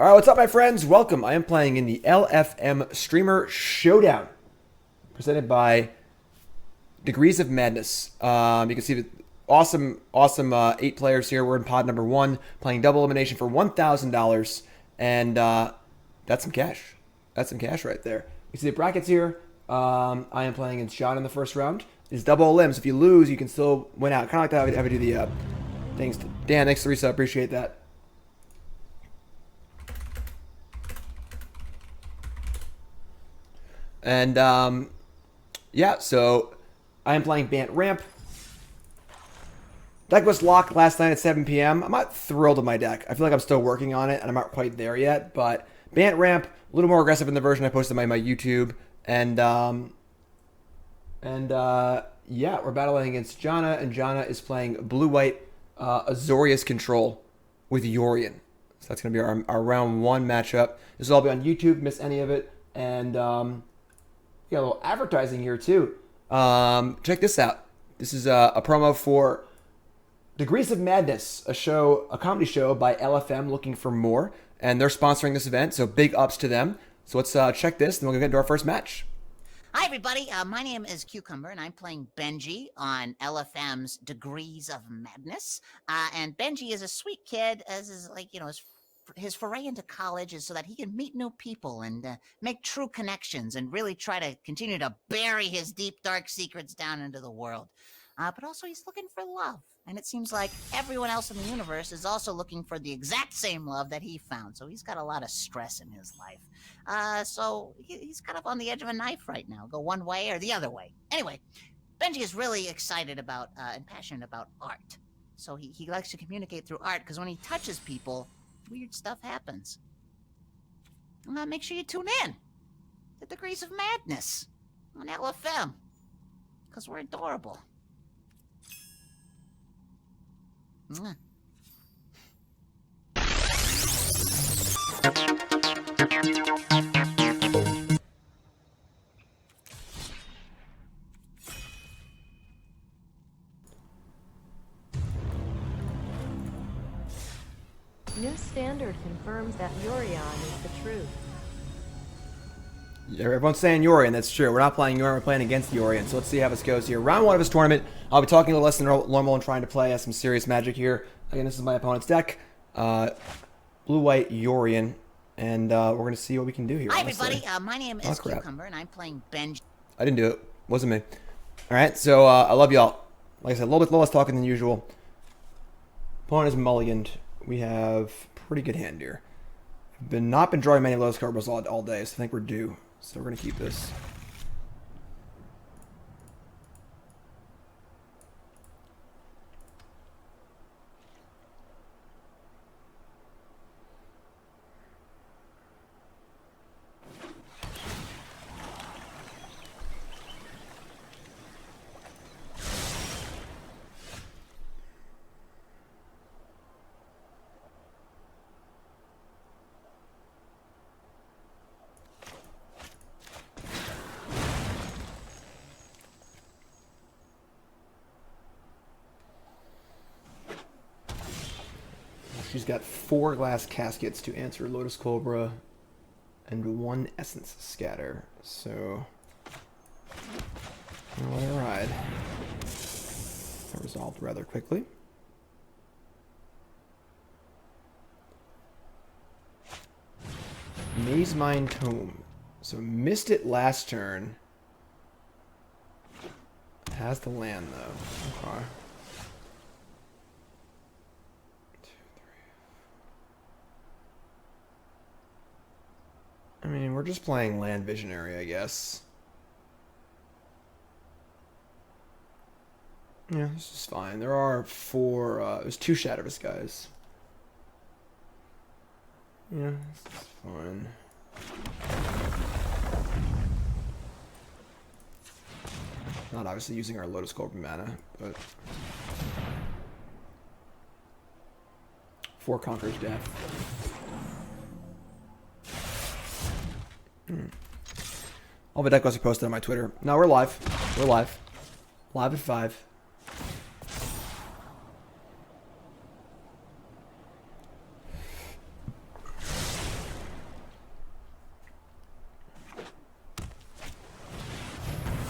All right, what's up, my friends? Welcome. I am playing in the LFM Streamer Showdown, presented by Degrees of Madness. You can see the awesome 8 players here. We're in pod number 1, playing double elimination for $1,000, and that's some cash. That's some cash right there. You see the brackets here. I am playing against John in the first round. It's double elims. If you lose, you can still win out. Kind of like that. Have to do the things. Dan, thanks for the resub. Appreciate that. And, yeah, so I am playing Bant Ramp. Deck was locked last night at 7 p.m. I'm not thrilled with my deck. I feel like I'm still working on it, and I'm not quite there yet. But Bant Ramp, a little more aggressive in the version I posted on my YouTube. And yeah, we're battling against Janna, and Janna is playing blue-white Azorius control with Yorion. So that's going to be our round 1 matchup. This will all be on YouTube. Miss any of it. And we got a little advertising here, too. Check this out. This is a promo for Degrees of Madness, a comedy show by LFM, Looking for More. And they're sponsoring this event, so big ups to them. So let's check this, and we'll get into our first match. Hi, everybody. My name is Cucumber, and I'm playing Benji on LFM's Degrees of Madness. And Benji is a sweet kid, as is, like, you know, his foray into college is so that he can meet new people and make true connections and really try to continue to bury his deep, dark secrets down into the world. But also, he's looking for love. And it seems like everyone else in the universe is also looking for the exact same love that he found. So he's got a lot of stress in his life. So he's kind of on the edge of a knife right now. Go one way or the other way. Anyway, Benji is really excited about and passionate about art. So he likes to communicate through art because when he touches people, weird stuff happens. Make sure you tune in to Degrees of Madness on LFM because we're adorable. Mwah. New standard confirms that Yorion is the truth. Yeah, everyone's saying Yorion, that's true. We're not playing Yorion, we're playing against Yorion. So let's see how this goes here. Round 1 of this tournament, I'll be talking a little less than normal and trying to play some serious Magic here. Again, this is my opponent's deck. Blue-white Yorion. And we're going to see what we can do here. Hi, everybody. My name is Cucumber, and I'm playing Benji. I didn't do it. Wasn't me. Alright, so I love y'all. Like I said, a little bit less talking than usual. Opponent is mulliganed. We have pretty good hand here. Not been drawing many Lotus Cobras all day, so I think we're due. So we're going to keep this. She's got 4 Glass Caskets to answer Lotus Cobra and 1 Essence Scatter. So, what a ride. That resolved rather quickly. Maze Mine Tome. So, missed it last turn. Has the land, though. Okay. I mean, we're just playing Land Visionary, I guess. Yeah, this is fine. There are 4, there's 2 Shatter the Skies. Yeah, this is fine. Not obviously using our Lotus Cobra mana, but 4 Conquers Death. All the deck lists are posted on my Twitter. No, we're live. We're live. Live at 5.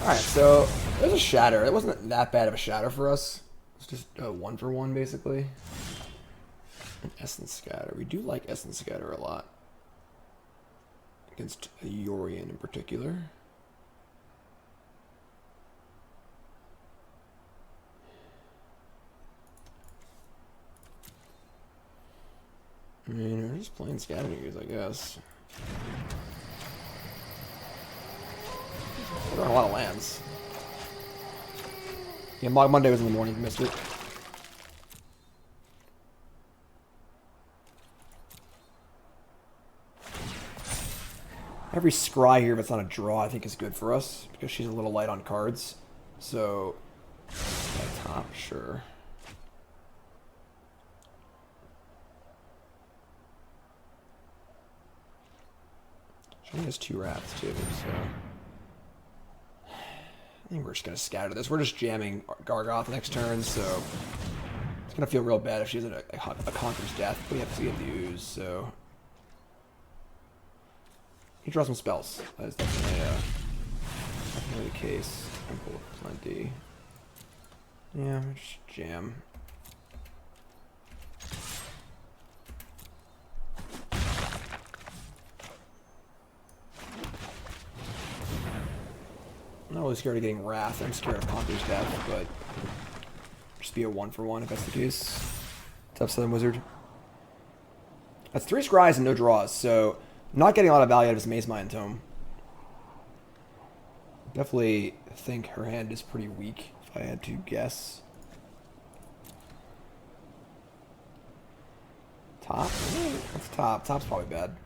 Alright, so there's a shatter. It wasn't that bad of a shatter for us. It's just a 1-for-1 basically. An Essence Scatter. We do like Essence Scatter a lot. Against a Yorion in particular. I mean, we're just playing Scavenging Ooze, I guess. We're on a lot of lands. Yeah, Mog Monday was in the morning, you missed it. Every scry here, if it's not a draw, I think is good for us, because she's a little light on cards. So, at top, sure. She only has 2 rats, too, so... I think we're just going to scatter this. We're just jamming Gargaroth next turn, so... It's going to feel real bad if she has a Conqueror's Death. But we have the Ooze, so... He draws some spells. That is definitely the case. Temple of Plenty. Yeah, we'll just jam. I'm not really scared of getting Wrath. I'm scared of Conqueror's Death, but just be a 1-for-1 if that's the case. Tough Southern Wizard. That's 3 scries and no draws, so I'm not getting a lot of value out of his Maze Mind Tome. Definitely think her hand is pretty weak, if I had to guess. Top? That's top. Top's probably bad.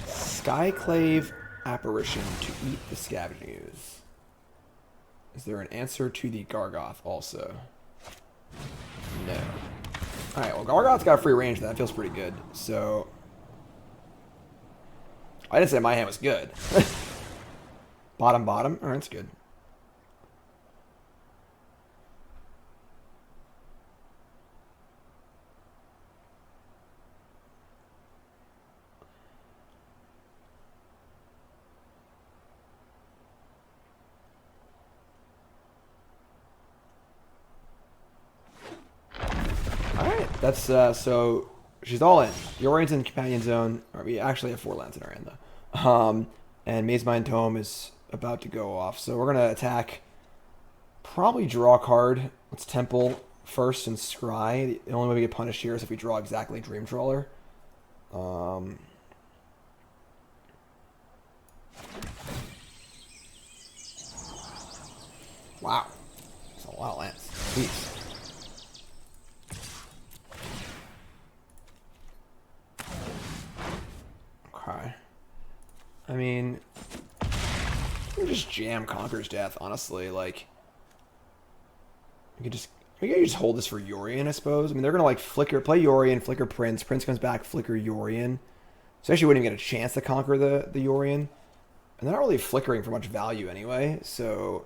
Skyclave Apparition to eat the Scavenging Ooze. Is there an answer to the Gargaroth also? No. Alright, well Gargaroth's got a free range, that feels pretty good. So... I didn't say my hand was good. Bottom. Alright, that's good. That's, so, she's all in. Yorion's in Companion Zone. Or we actually have 4 lands in our hand, though. And Maze Mind Tome is about to go off. So we're going to attack, probably draw a card. Let's Temple first and Scry. The only way we get punished here is if we draw exactly Dream Trawler. Wow. That's a lot of lands. Jeez. Okay. I mean, we just jam Conqueror's Death, honestly. Like, we could just hold this for Yorion, I suppose. I mean, they're gonna like play Yorion, flicker Prince. Prince comes back, flicker Yorion. So actually, wouldn't even get a chance to conquer the Yorion, and they're not really flickering for much value anyway. So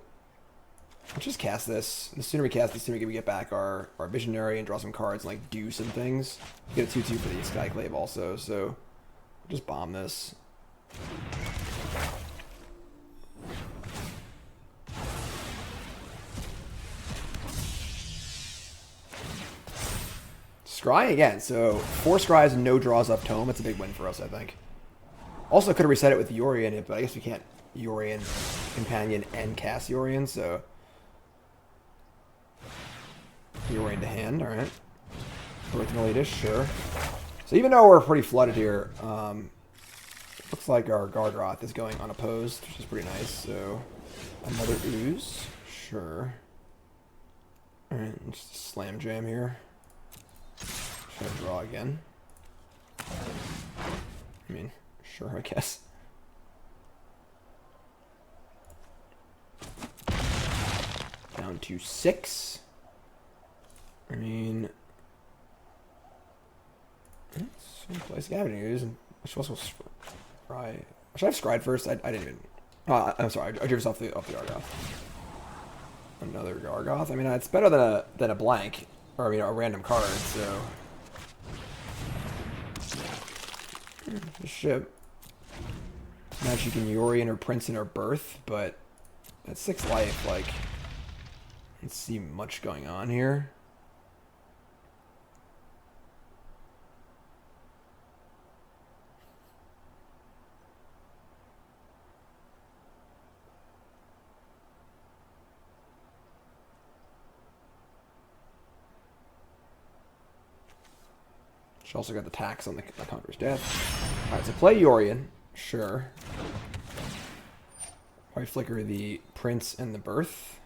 let's just cast this. The sooner we cast, the sooner we get back our Visionary and draw some cards and like do some things. Get a 2/2 for the Skyclave also. So. Just bomb this. Scry again. So 4 scries and no draws up Tome. That's a big win for us, I think. Also could have reset it with Yorion, but I guess we can't Yorion Companion and cast Yorion, so Yorion to hand, alright. Original Elitish, sure. So even though we're pretty flooded here, looks like our Gargaroth is going unopposed, which is pretty nice. So another Ooze, sure. Alright, just slam jam here. Try to draw again. I mean, sure, I guess. Down to 6. I mean... Play Scavenging Ooze, and which was Scry. Should I have Scried first? I didn't even. Oh, I'm sorry. I drew us off the Gargaroth. Another Gargaroth. I mean, it's better than a blank, or I mean, a random card. So The ship. Magic in Yorion or Prince in her birth, but at 6 life, like, I don't see much going on here. She also got the tax on the Conqueror's Death. Alright, so play Yorion. Sure. White Flicker the Prince and the Birth.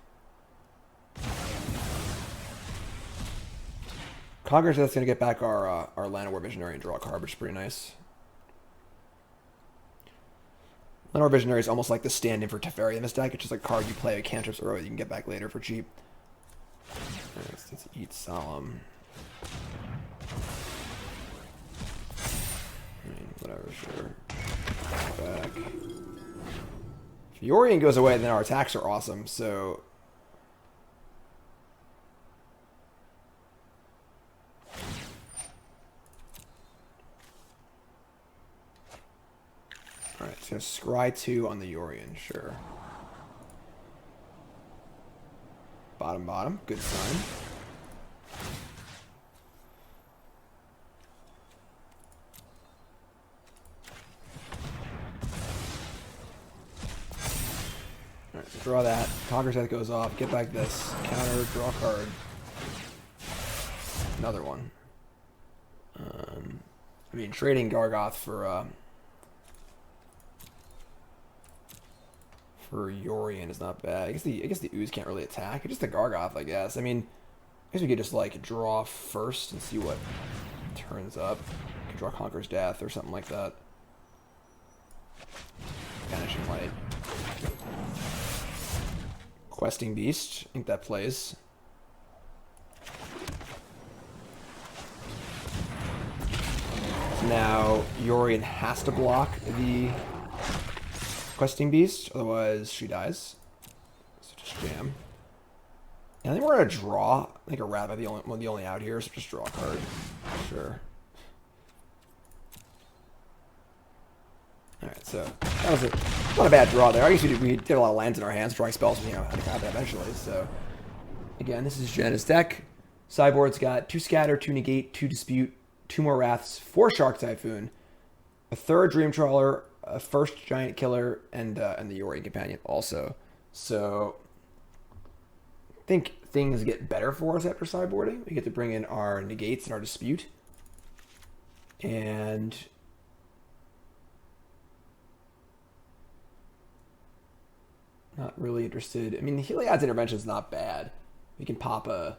Conqueror's Death's going to get back our Llanowar Visionary and draw a card, which is pretty nice. Llanowar Visionary is almost like the stand-in for Teferi in this deck. It's just like a card you play with cantrips early you can get back later for cheap. Let's eat Solemn. Whatever, sure. Back. If Yorion goes away, then our attacks are awesome, so... Alright, so scry 2 on the Yorion, sure. Bottom, good sign. Draw that. Conqueror's Death goes off. Get back this. Counter. Draw a card. Another one. I mean, trading Gargaroth for Yorion is not bad. I guess the Ooze can't really attack. It's just the Gargaroth, I guess. I mean, I guess we could just like draw first and see what turns up. We could draw Conqueror's Death or something like that. Banishing Light. Questing Beast. I think that plays. Now, Yorion has to block the Questing Beast, otherwise she dies. So just jam. And I think we're going to draw. I think a rat might be the only out here, so just draw a card. Sure. Alright, so that was not a bad draw there. I guess we did a lot of lands in our hands, drawing spells, you know, had to combat eventually. So, again, this is Jenna's deck. Sideboard's got 2 Scatter, 2 Negate, 2 Dispute, 2 more Wraths, 4 Shark Typhoon, a 3rd Dream Trawler, a 1st Giant Killer, and the Yorion Companion also. So, I think things get better for us after sideboarding. We get to bring in our Negates and our Dispute. And... not really interested. I mean, the Heliod's Intervention is not bad. We can pop a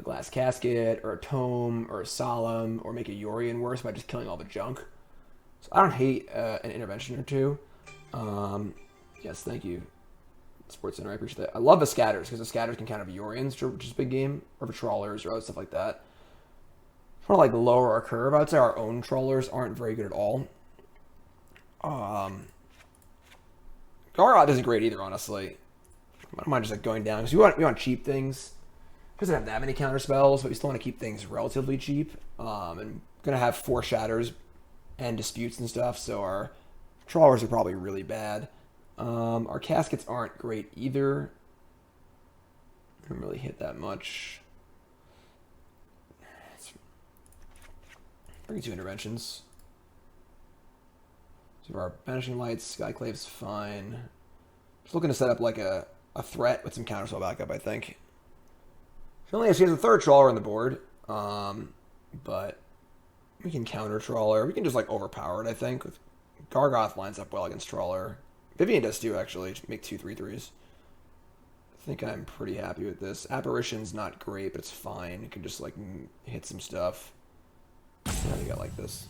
Glass Casket, or a Tome, or a Solemn, or make a Yorion worse by just killing all the junk. So I don't hate an Intervention or two. Yes, thank you, Sports Center. I appreciate that. I love the Scatters, because the Scatters can counter Yorions, which is a big game, or Trawlers, or other stuff like that. Trying to like lower our curve. I would say our own Trawlers aren't very good at all. Gargaroth isn't great either, honestly. I don't mind just like going down because we want cheap things. Doesn't have that many counter spells, but we still want to keep things relatively cheap. And gonna have 4 Shatters and Disputes and stuff, so our Trawlers are probably really bad. Our Caskets aren't great either. Don't really hit that much. Bring 2 interventions. So our Banishing Lights, Skyclave's fine. Just looking to set up like a threat with some counterspell backup, I think. She has a 3rd Trawler on the board, but we can counter Trawler. We can just like overpower it, I think. Gargaroth lines up well against Trawler. Vivien does too, actually. Make 2 3/3s. I think I'm pretty happy with this. Apparition's not great, but it's fine. It can just like hit some stuff. Yeah, we got like this.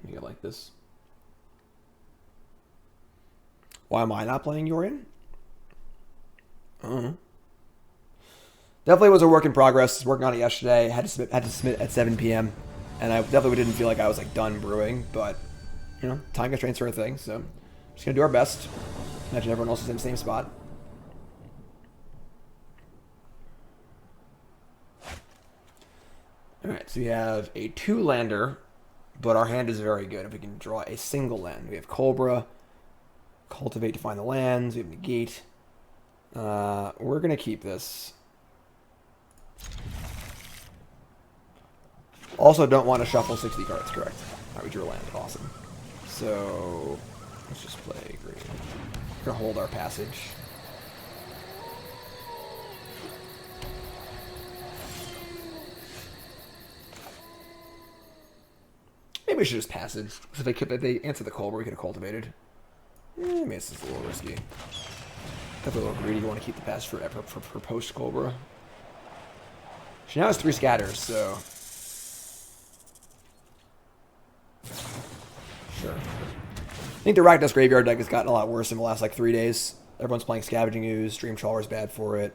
We got like this. Why am I not playing Yorion? Definitely was a work in progress. Working on it yesterday. Had to submit at 7 p.m. And I definitely didn't feel like I was like done brewing, but you know, time constraints are a thing, so just gonna do our best. Imagine everyone else is in the same spot. Alright, so we have a 2-lander But our hand is very good if we can draw a single land. We have Cobra, Cultivate to find the lands. We have Negate. We're going to keep this. Also don't want to shuffle 60 cards, correct. Alright, we drew a land. Awesome. So, let's just play green. We're going to hold our passage. Maybe we should just passage. So if they answer the Cobra, we could have cultivated. Maybe this is a little risky. Definitely a little greedy. You want to keep the passage for post Cobra. She now has 3 scatters, so sure. I think the Rakdos Graveyard deck has gotten a lot worse in the last like 3 days. Everyone's playing Scavenging Ooze. Dream Trawler is bad for it.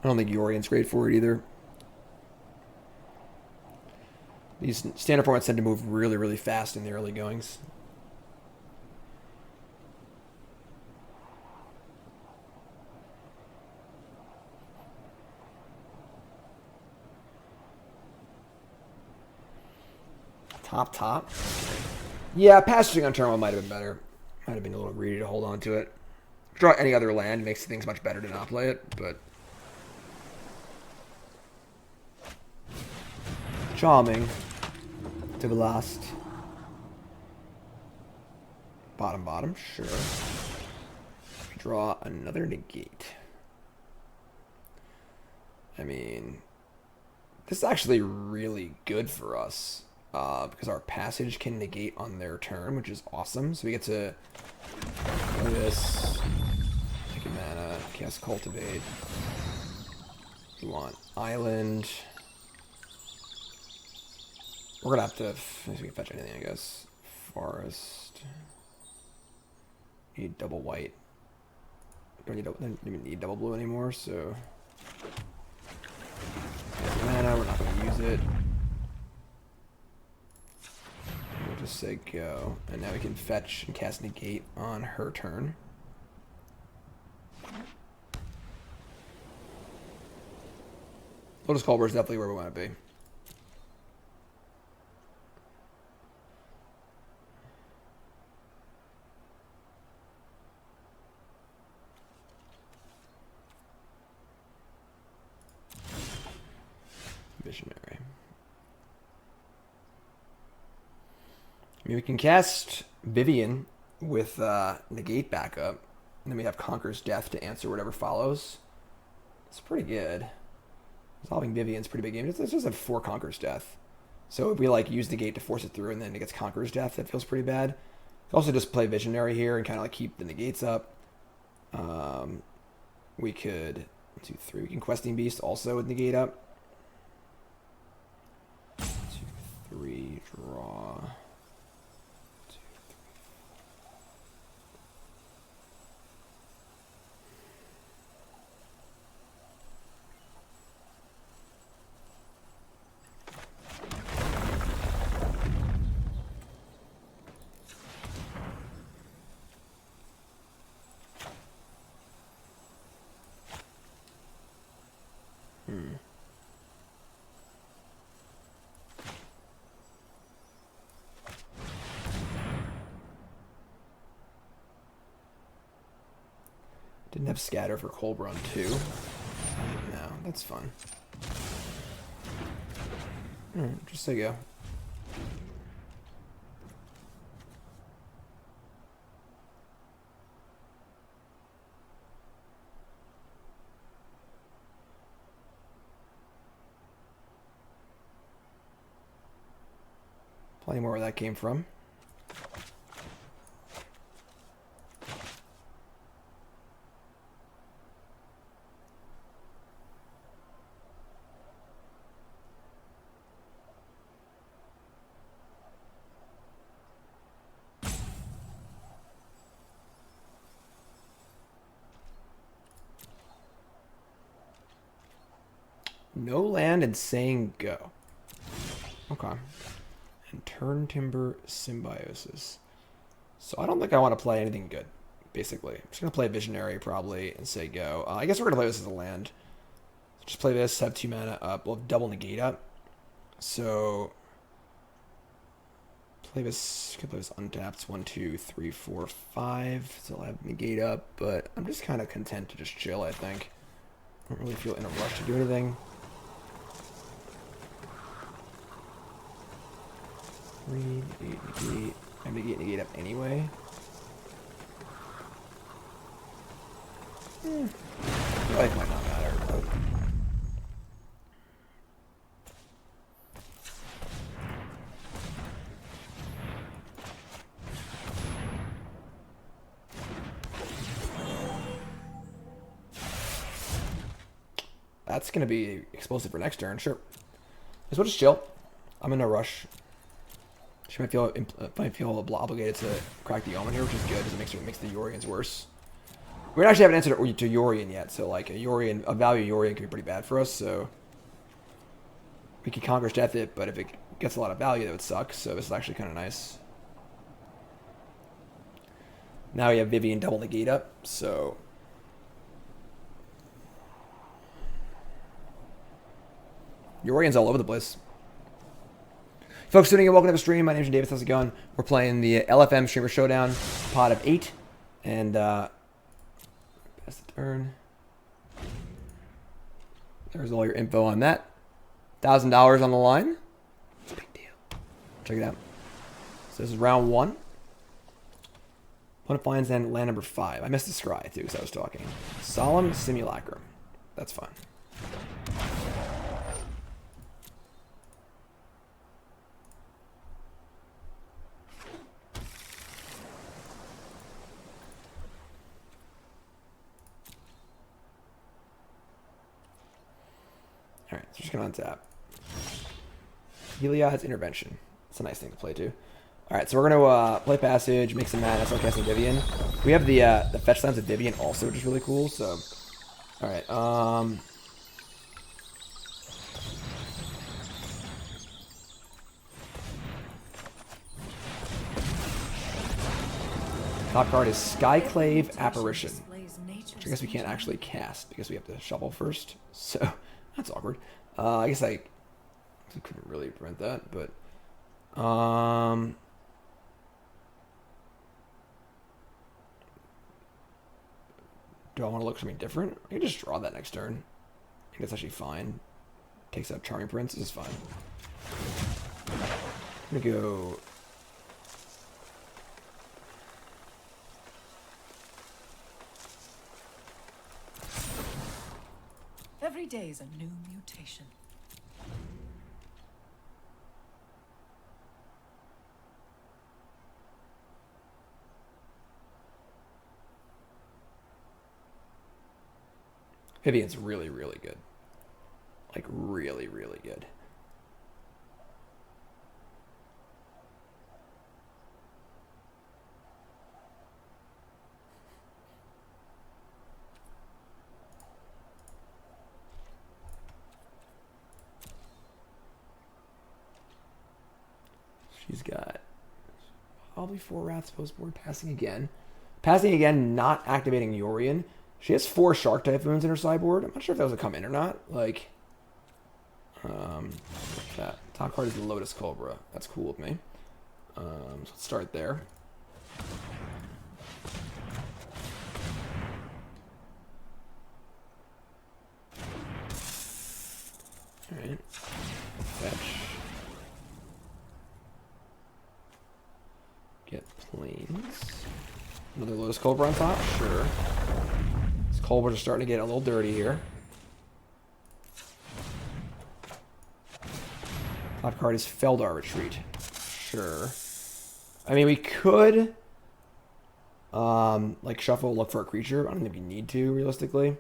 I don't think Yorian's great for it either. These standard formats tend to move really, really fast in the early goings. Top. Yeah, passaging on turn 1 might have been better. Might have been a little greedy to hold on to it. Draw any other land makes things much better to not play it, but charming to the last. Bottom, sure. Draw another Negate. I mean, this is actually really good for us. Because our passage can negate on their turn, which is awesome. So we get to do this, take a mana, cast Cultivate. We want Island. We're gonna have to, we can fetch anything, I guess. Forest. Need double white. Don't even need double blue anymore, so mana, we're not gonna use it. Just say go, and now we can fetch and cast Negate on her turn. Lotus Cobra is definitely where we want to be. Visionary. I mean, we can cast Vivien with Negate backup, and then we have Conqueror's Death to answer whatever follows. It's pretty good. Resolving Vivien's pretty big game. It's just a 4 Conqueror's Death. So if we like use Negate to force it through, and then it gets Conqueror's Death, that feels pretty bad. We also just play Visionary here and kind of like keep the Negates up. We could 1, 2, 3. We can Questing Beast also with Negate up. 1, 2, 3, draw. Didn't have Scatter for Cobra on 2. No, that's fun. Just say go. Plenty more where that came from. No land and saying go. Okay. And Turntimber Symbiosis. So I don't think I want to play anything good, basically. I'm just going to play Visionary probably and say go. I guess we're going to play this as a land. Just play this, have 2 mana up. We'll have double Negate up. So Play this. Could play this untapped. 1, 2, 3, 4, 5. Still have negate up, but I'm just kind of content to just chill. I think. I don't really feel in a rush to do anything. 3, negate. I'm gonna negate up anyway. Life might not matter. But... That's gonna be explosive for next turn, sure. We'll just chill. I'm in no rush. She might feel obligated to crack the Omen here, which is good because it makes the Yorians worse. We don't actually have an answer to Yorian yet, so like a value Yorian can be pretty bad for us. So we can Conqueror's Death it, but if it gets a lot of value, that would suck. So this is actually kind of nice. Now we have Vivien double negate up, so. Yorian's all over the place. Folks tuning in, welcome to the stream. My name's Davis. How's it going? We're playing the LFM Streamer Showdown, pot of 8. And, pass the turn. There's all your info on that. $1,000 on the line. It's a big deal. Check it out. So this is round 1. Opponent finds land number 5. I missed the scry, too, because I was talking. Solemn Simulacrum. That's fun. Alright, so just going to untap. Heliod's Intervention. It's a nice thing to play too. Alright, so we're going to play Passage, make some mana, start casting Vivien. We have the fetch lands of Vivien also, which is really cool, so... Alright, top card is Skyclave Apparition, which I guess we can't actually cast because we have to shuffle first, so that's awkward. I guess I couldn't really prevent that, but do I want to look something different? I can just draw that next turn. I think that's actually fine. Takes out Charming Prince. This is fine. I'm gonna go. Every day is a new mutation. Vivien's really, really good. Like, really, really good. She's got probably 4 Wraths post-board. Passing again. Passing again, not activating Yorian. She has 4 Shark type wounds in her sideboard. I'm not sure if those will come in or not. Like, that top card is the Lotus Cobra. That's cool with me. So let's start there. All right. Fetch. Get planes. Another Lotus Cobra on top? Sure. These Cobras are starting to get a little dirty here. Top card is Felidar Retreat. Sure. I mean, we could like shuffle, look for a creature. I don't think we need to, realistically.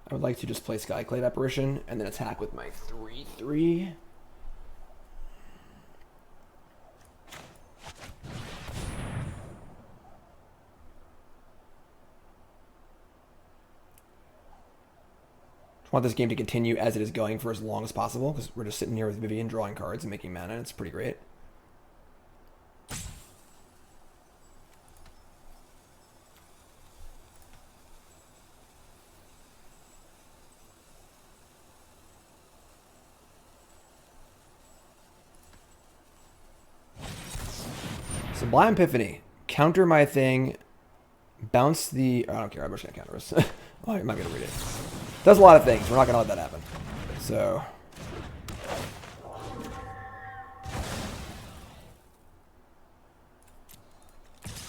I would like to just play Skyclave Apparition and then attack with my 3/3. Want this game to continue as it is going for as long as possible because we're just sitting here with Vivien drawing cards and making mana. It's pretty great. Blind Epiphany. Counter my thing. Bounce the... I don't care. I'm just going to counter this. Oh, I'm not going to read it. Does a lot of things. We're not going to let that happen. So...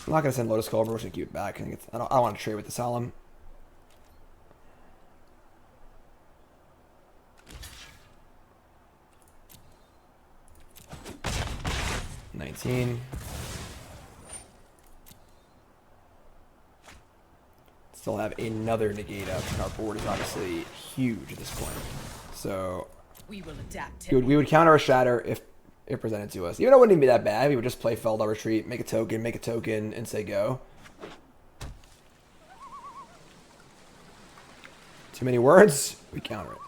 I'm not going to send Lotus Cobra. We're just going to keep it back. I don't want to trade with the Solemn. Still have another negate up, and our board is obviously huge at this point. So We will adapt. we would counter a Shatter if it presented to us. Even though it wouldn't even be that bad, we would just play Felidar Retreat, make a token, and say go. Too many words, we counter it.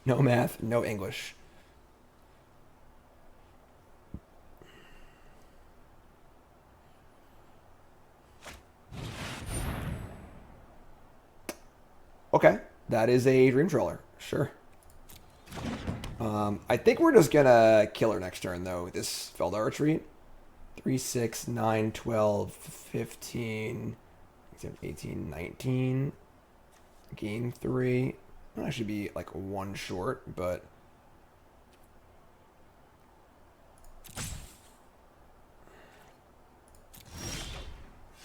No math, no English. Okay, that is a Dream Trawler. Sure. I think we're just gonna kill her next turn, though, with this Felidar Retreat. 3, 6, 9, 12, 15, 18, 19. Gain 3. Might actually be like 1 short, but...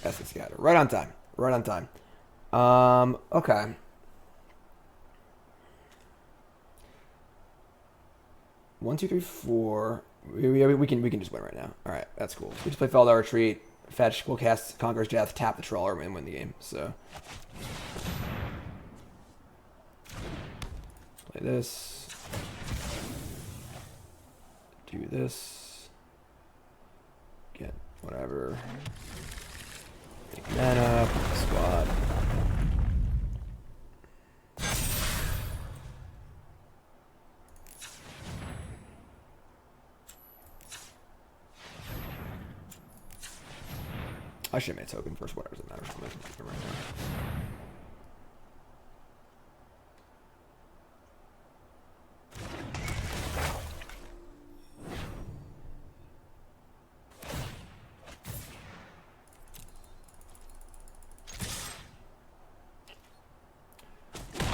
That's the scatter. Right on time. Right on time. Okay. One, two, three, four. We can just win right now. All right, that's cool. We just play Felidar Retreat, fetch, we'll cast Conqueror's Death, tap the Trawler, and win the game. So play this. Do this. Get whatever. Make mana. Squad. I should have made a token first, whatever it matters. I'm making a token right now.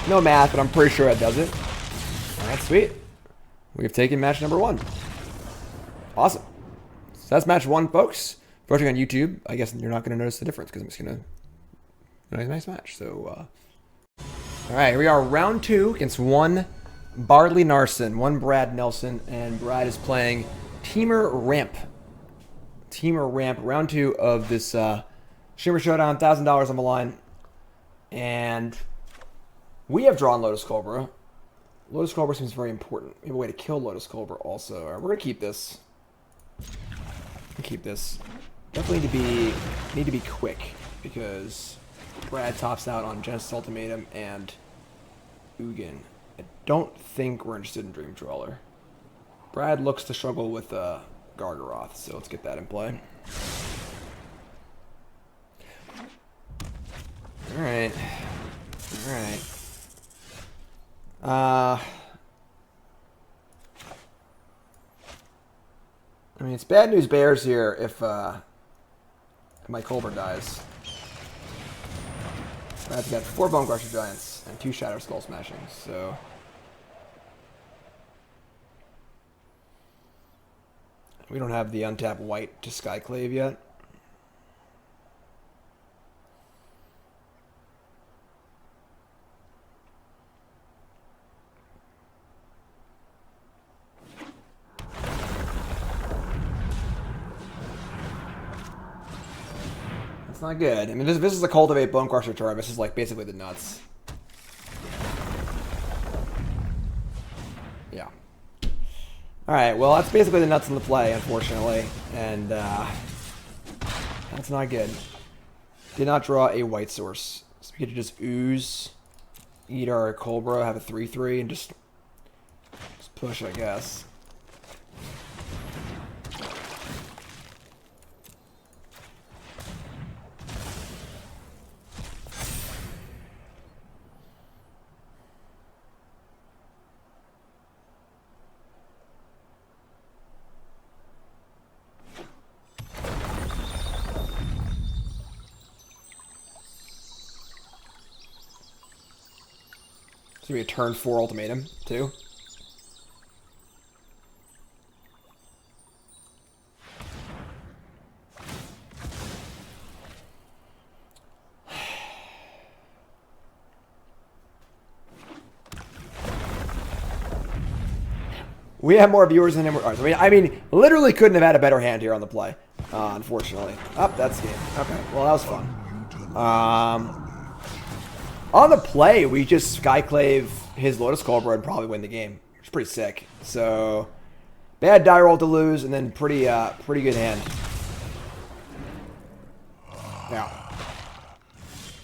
No math, but I'm pretty sure it does it. Alright, sweet. We've taken match number 1. Awesome. So that's match 1, folks. If you're watching on YouTube, I guess you're not going to notice the difference because I'm just going to... Nice match. So, alright, here we are. Round 2 against 1 Bardley Narson, 1 Brad Nelson, and Brad is playing Streamer Ramp. Streamer Ramp, round 2 of this Streamer Showdown, $1,000 on the line. And we have drawn Lotus Cobra. Lotus Cobra seems very important. We have a way to kill Lotus Cobra also. Alright, we're going to keep this. Keep this. Definitely need to be quick because Brad tops out on Genesis Ultimatum and Ugin. I don't think we're interested in Dream Trawler. Brad looks to struggle with Gargaroth, so let's get that in play. Alright. Alright. I mean, it's bad news bears here if my Cobra dies. Brad's got 4 Bone Crusher Giants and 2 Shatter Skull Smashings, so... We don't have the untapped white to Skyclave yet. Not good. I mean, this is a Cultivate Bone Crusher turn. This is like basically the nuts. Yeah. Alright, well, that's basically the nuts in the play, unfortunately. And, that's not good. Did not draw a white source. So we get to just ooze, eat our Cobra, have a 3-3, and just push, I guess. It's going to be a turn 4 ultimatum, too. We have more viewers than ever. I mean, literally couldn't have had a better hand here on the play, unfortunately. Oh, that's game. Okay, well, that was fun. On the play, we just Skyclave his Lotus Cobra and probably win the game. It's pretty sick. So, bad die roll to lose, and then pretty good hand. Now,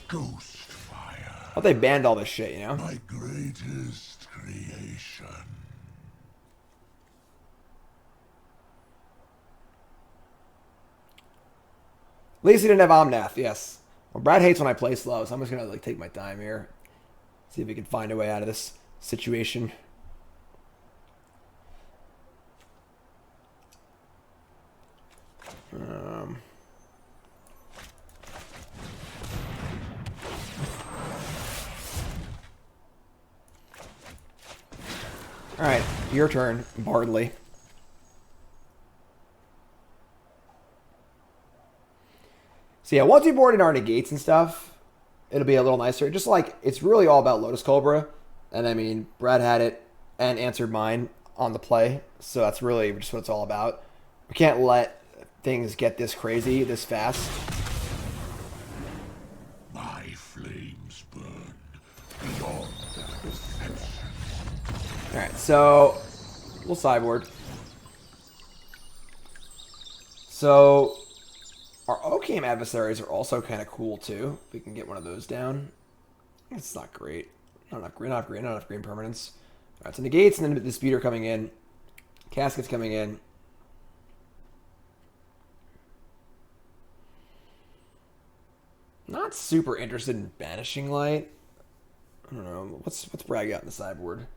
Ghost fire. I thought they banned all this shit, you know? My greatest creation. At least he didn't have Omnath, yes. Well, Brad hates when I play slow, so I'm just gonna take my time here. See if we can find a way out of this situation. Alright, your turn, Bardley. So yeah, once we board in our negates and stuff, it'll be a little nicer. Just like, it's really all about Lotus Cobra. And I mean, Brad had it and answered mine on the play. So that's really just what it's all about. We can't let things get this crazy this fast. My flames burn beyond perception. Alright, so we'll sideboard. So our Oakhame Adversaries are also kind of cool too. We can get one of those down. It's not great. Not enough green permanents. Alright, so negates and then the Disputer coming in. Casket's coming in. Not super interested in Banishing Light. I don't know. What's Brad got in the sideboard?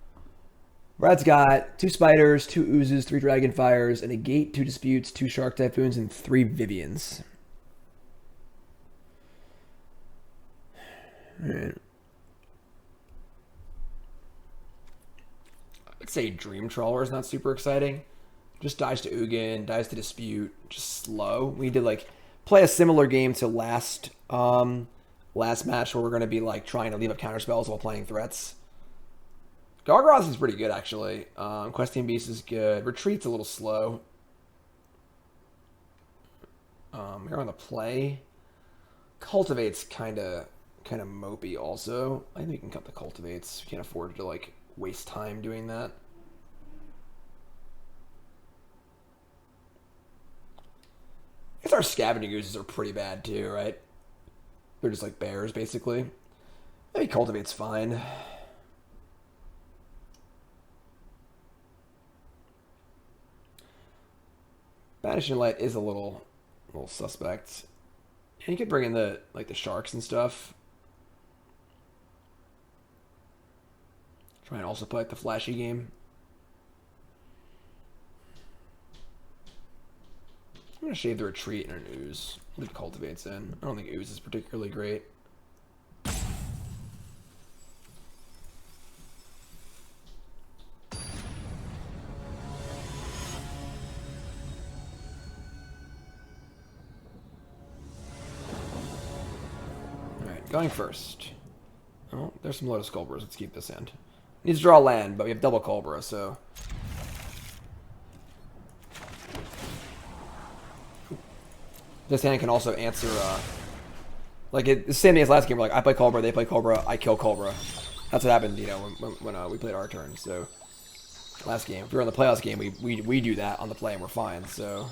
Brad's got 2 Spiders, 2 Oozes, 3 Dragonfires, a Negate, 2 Disputes, 2 Shark Typhoons, and 3 Viviens. Alright. I'd say Dream Trawler is not super exciting. Just dies to Ugin, dies to Dispute, just slow. We did like play a similar game to last match where we're gonna be like trying to leave up counterspells while playing threats. Gargaroth is pretty good actually. Questing Beast is good. Retreat's a little slow. Here on the play, Cultivate's kind of mopey also. I think we can cut the Cultivates. We can't afford to like waste time doing that. I guess our Scavenging Oozes are pretty bad too, right? They're just like bears basically. Maybe Cultivate's fine. Banishing Light is a little suspect. And you could bring in the sharks and stuff. Try and also play like the flashy game. I'm gonna shave the Retreat and an Ooze. Leave Cultivates in. I don't think Ooze is particularly great. Going first. Oh, there's some Lotus Cobras. Let's keep this hand. Needs to draw land, but we have double Cobra, so. This hand can also answer, like, it's the same thing as last game. We're like, I play Cobra, they play Cobra, I kill Cobra. That's what happened, you know, when we played our turn, so. Last game. If we were in the playoffs game, we do that on the play and we're fine, so.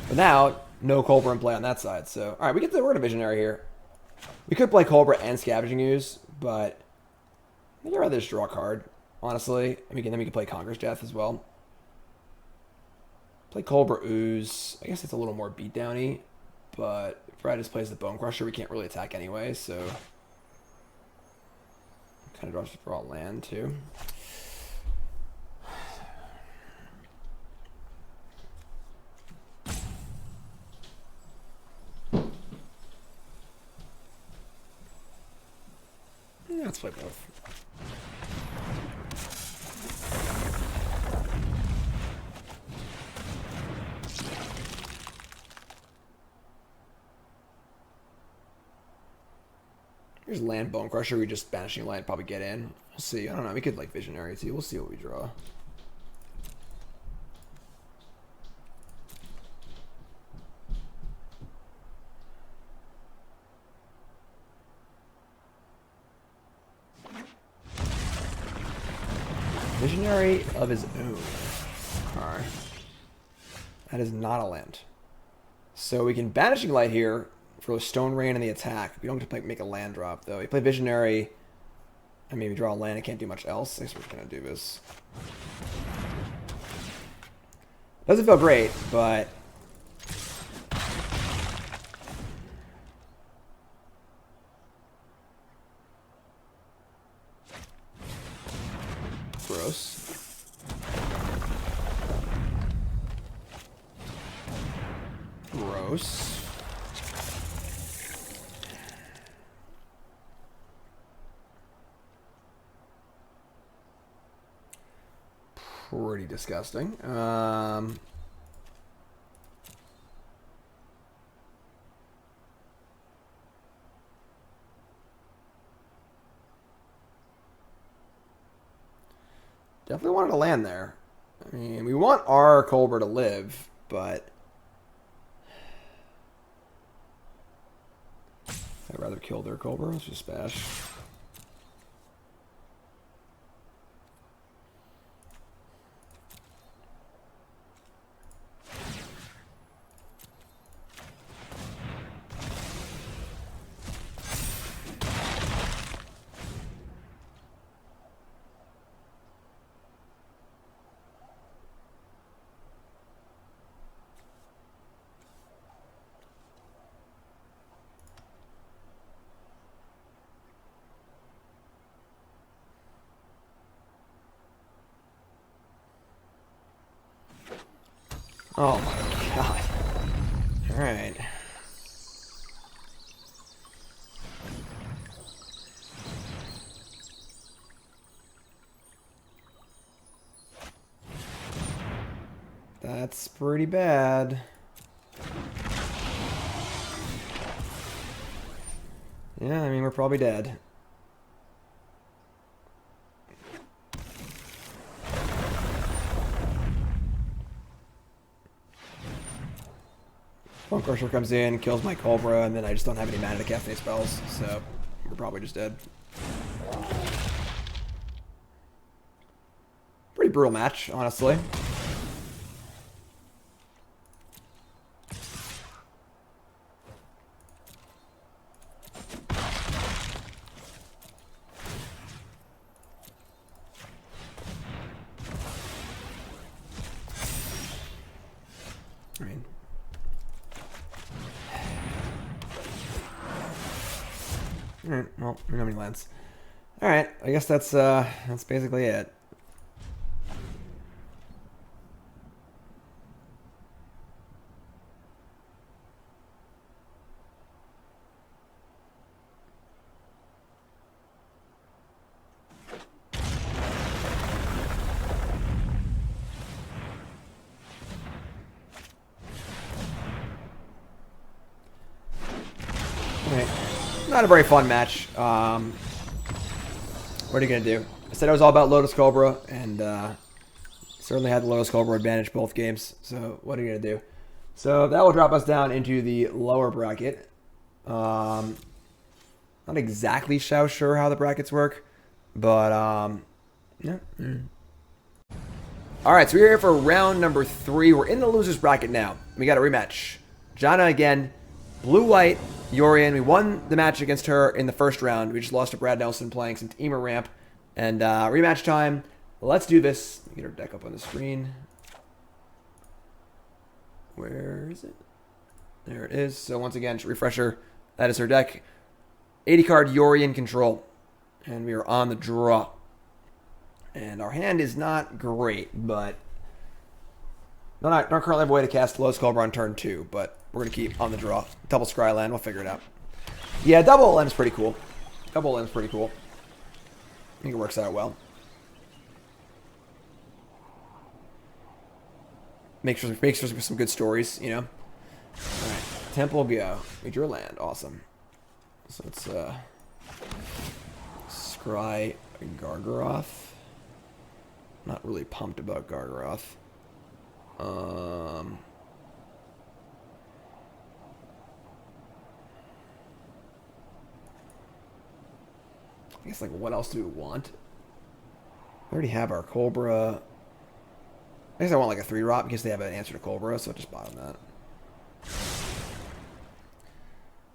But now, no Cobra in play on that side. So, all right, we get the Elder Visionary here. We could play Cobra and Scavenging Ooze, but I think I'd rather just draw a card, honestly. And then we can play Conqueror's Death as well. Play Cobra Ooze. I guess it's a little more beatdowny, but Brad just plays the Bone Crusher. We can't really attack anyway, so kind of draws to draw land too. Yeah, let's play both. Here's land Bone Crusher. We just Banishing Light, probably get in. We'll see. I don't know. We could like Visionary too. We'll see what we draw. Visionary of his own. Alright. That is not a land. So we can Banishing Light here for the Stone Rain and the attack. We don't get to make a land drop, though. We play Visionary. I mean, we draw a land. I can't do much else. I guess we're just going to do this. Doesn't feel great, but... Gross. Gross. Pretty disgusting. Definitely wanted to land there. I mean, we want our Cobra to live, but I'd rather kill their Cobra. Let's just bash. Oh my god. Alright. That's pretty bad. Yeah, I mean, we're probably dead. Bone Crusher comes in, kills my Cobra, and then I just don't have any mana to cast any spells, so we're probably just dead. Pretty brutal match, honestly. I mean, alright, well, we don't have any lands. Alright, I guess that's basically it. Not a very fun match. What are you going to do? I said it was all about Lotus Cobra, and certainly had the Lotus Cobra advantage both games. So what are you going to do? So that will drop us down into the lower bracket. Not exactly so sure how the brackets work, but yeah. All right, so we're here for round number 3. We're in the losers bracket now. We got a rematch. Janna again, blue-white. Yorion, we won the match against her in the first round. We just lost to Brad Nelson playing some Emer Ramp. And rematch time. Let's do this. Get our deck up on the screen. Where is it? There it is. So once again, refresher, that is her deck. 80 card Yorion control. And we are on the draw. And our hand is not great, but not currently have a way to cast Lotus Cobra on turn 2, but we're going to keep on the draw. Double Scryland, we'll figure it out. Yeah, double LM's pretty cool. Double LM's pretty cool. I think it works out well. Makes for some good stories, you know? Alright, Temple go. We drew a land, awesome. So let's scry Gargaroth. Not really pumped about Gargaroth. I guess, like, what else do we want? We already have our Cobra. I guess I want, like, a 3-drop because they have an answer to Cobra, so I'll just bottom that.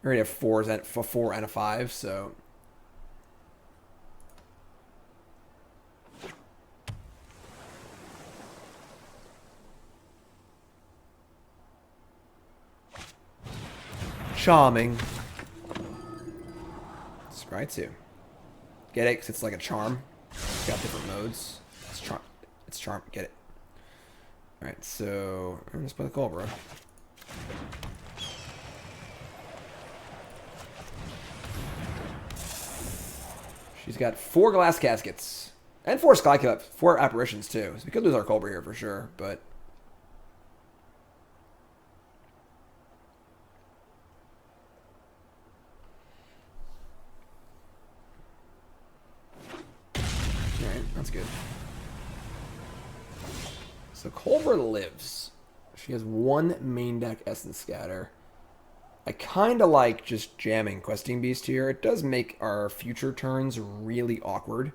We already have 4 and a 5, so... Charming. Scry 2. Get it? Because it's like a charm. It's got different modes. It's charm. It's charm. Get it. Alright, so I'm gonna play the Cobra. She's got 4 Glass Caskets. And 4 Skyclave, 4 Apparitions too. So we could lose our Cobra here for sure, but... Alright, that's good. So Cobra lives. She has 1 main deck Essence Scatter. I kind of like just jamming Questing Beast here. It does make our future turns really awkward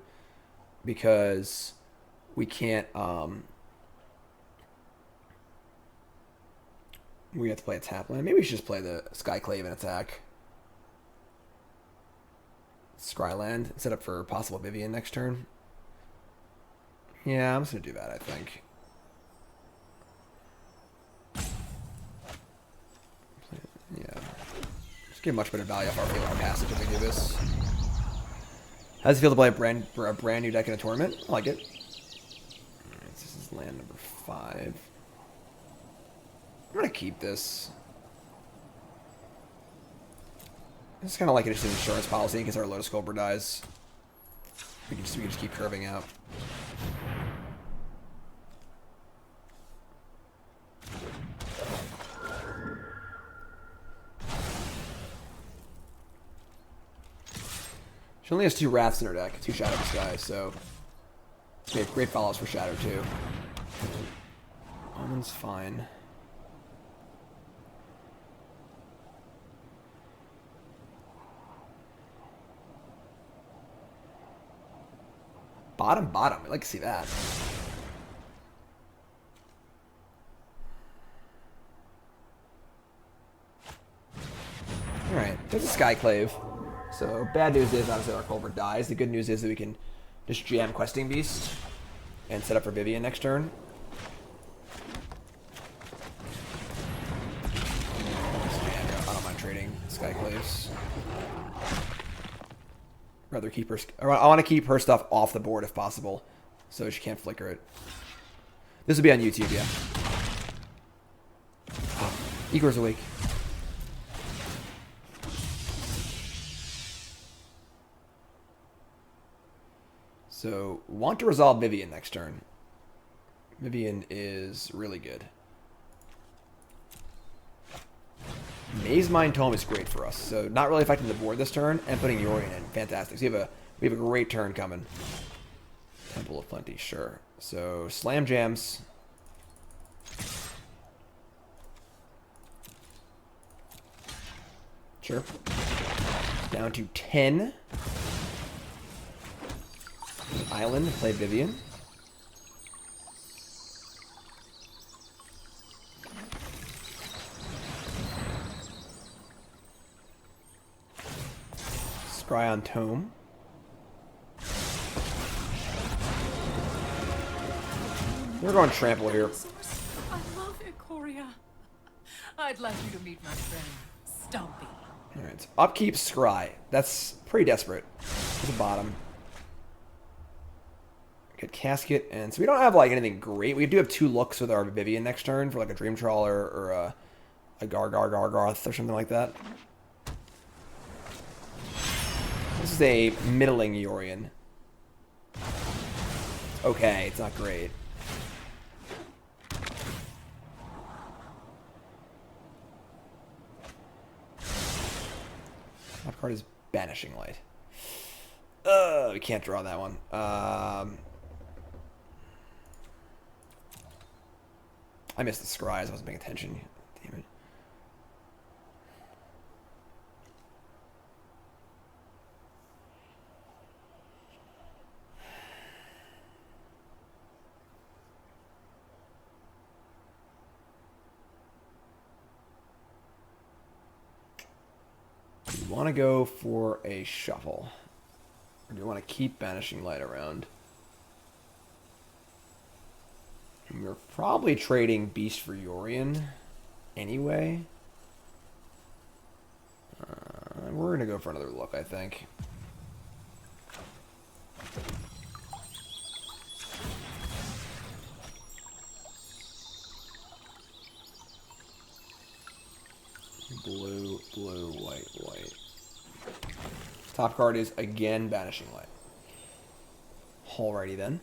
because we can't, we have to play a tap land. Maybe we should just play the Skyclave and attack Scryland and set up for possible Vivien next turn. Yeah, I'm just going to do that, I think. Yeah. Just get much better value off our Felidar Passage if we do this. How does it feel to play a brand new deck in a tournament? I like it. Alright, so this is land number 5. I'm going to keep this. It's kind of like an insurance policy in case our Lotus Cobra dies. We can just keep curving out. She only has 2 Wraths in her deck, 2 Shatter the Sky, so we have great follows for Shatter too. Omen's fine. Bottom, I'd like to see that. Alright, there's a Skyclave. So, bad news is, obviously, our Cobra dies. The good news is that we can just jam Questing Beast and set up for Vivien next turn. I don't mind trading Skyclaves. Rather keep her... I want to keep her stuff off the board if possible, so she can't flicker it. This will be on YouTube, yeah. Oh, Igor's awake. So, want to resolve Vivien next turn. Vivien is really good. Maze Mind Tome is great for us. So, not really affecting the board this turn, and putting Yorion in. Fantastic. So, we have a great turn coming. Temple of Plenty, sure. So, Slam Jams. Sure. Down to 10. Island, play Vivien. Scry on Tome. We're going Trample here. I love Ikoria. I'd like you to meet my friend, Stumpy. Alright, so upkeep Scry. That's pretty desperate. To the bottom. Get Casket, and so we don't have like anything great. We do have 2 looks with our Vivien next turn for like a Dream Trawler or a Gargaroth or something like that. This is a middling Yorion. Okay, it's not great. Top card is Banishing Light. We can't draw that one. I missed the scries. I wasn't paying attention. Damn it. Do you want to go for a shuffle? Or do you want to keep Banishing Light around? And we're probably trading Beast for Yorion anyway. We're going to go for another look, I think. Blue, blue, white, white. Top card is again Banishing Light. Alrighty then.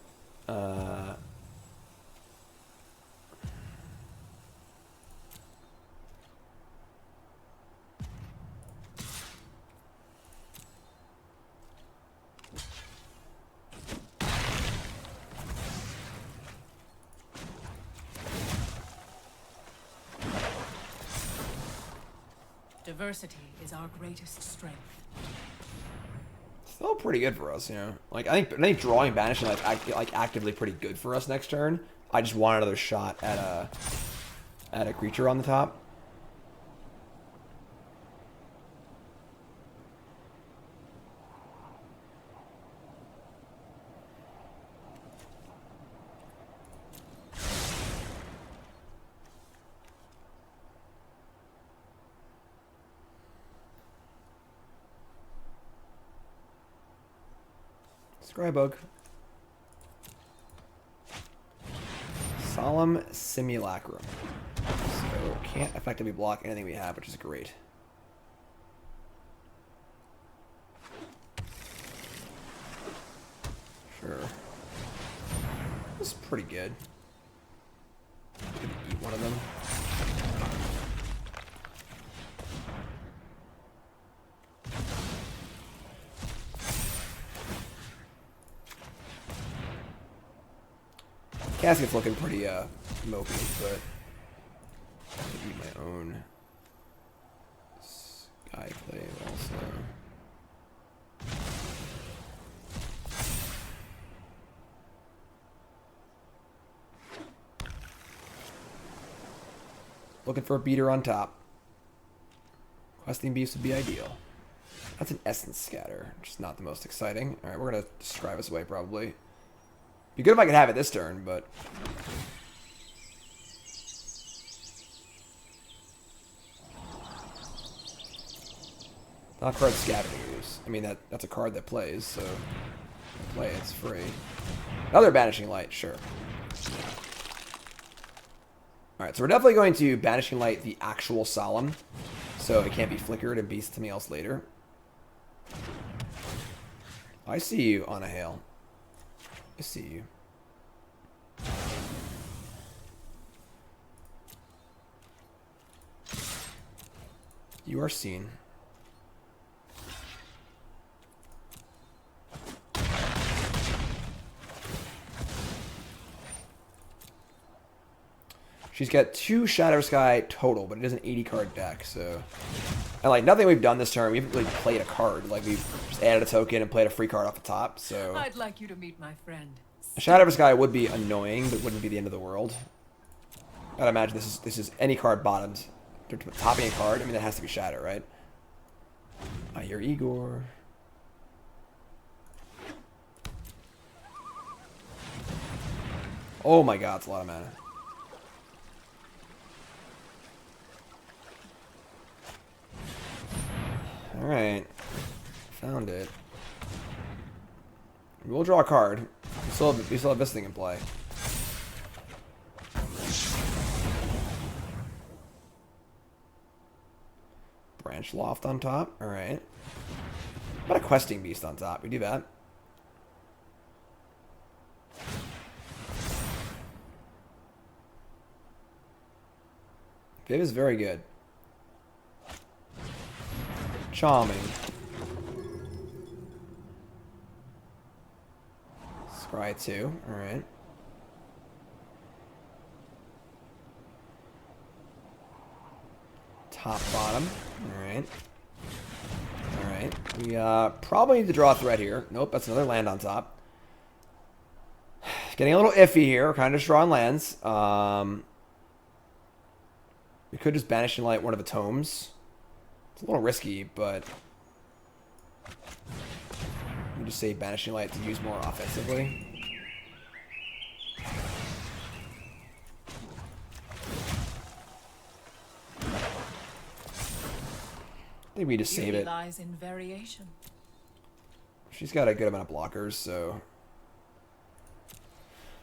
Diversity is our greatest strength. Still pretty good for us, you know. Like I think drawing Banishing Light's like actively pretty good for us next turn. I just want another shot at a creature on the top. Scrybug. Solemn Simulacrum. So can't effectively block anything we have, which is great. Sure. This is pretty good. I'm gonna eat one of them. Casket's looking pretty mopey, but I can eat my own Skyclave also. Looking for a beater on top. Questing Beast would be ideal. That's an Essence Scatter, which is not the most exciting. Alright, we're going to Scribe us away probably. Be good if I could have it this turn, but... Top card Scavenging Ooze. I mean, that's a card that plays, so... Play it, it's free. Another Banishing Light, sure. Alright, so we're definitely going to Banishing Light the actual Solemn, so it can't be flickered and beast something else later. I see you, Anahale. I see you. You are seen. She's got 2 Shatter the Sky total, but it is an 80 card deck, so... And like, nothing we've done this turn, we haven't really played a card. Like, we've just added a token and played a free card off the top, so... I'd like you to meet my friend. A Shatter the Sky would be annoying, but wouldn't be the end of the world. I'd imagine this is any card bottomed. They're topping a card, I mean, that has to be Shatter, right? I hear Igor. Oh my god, it's a lot of mana. Alright. Found it. We'll draw a card. We still have this thing in play. Branchloft on top. Alright. What a questing beast on top. We do that. Viv is very good. Charming. Scry 2. Alright. Top, bottom. Alright. Alright. We probably need to draw a threat here. Nope, that's another land on top. Getting a little iffy here. We're kind of just drawing lands. We could just Banishing Light one of the tomes. It's a little risky, but we just say Banishing Light to use more offensively. I think we just save it. Lies in variation. She's got a good amount of blockers, so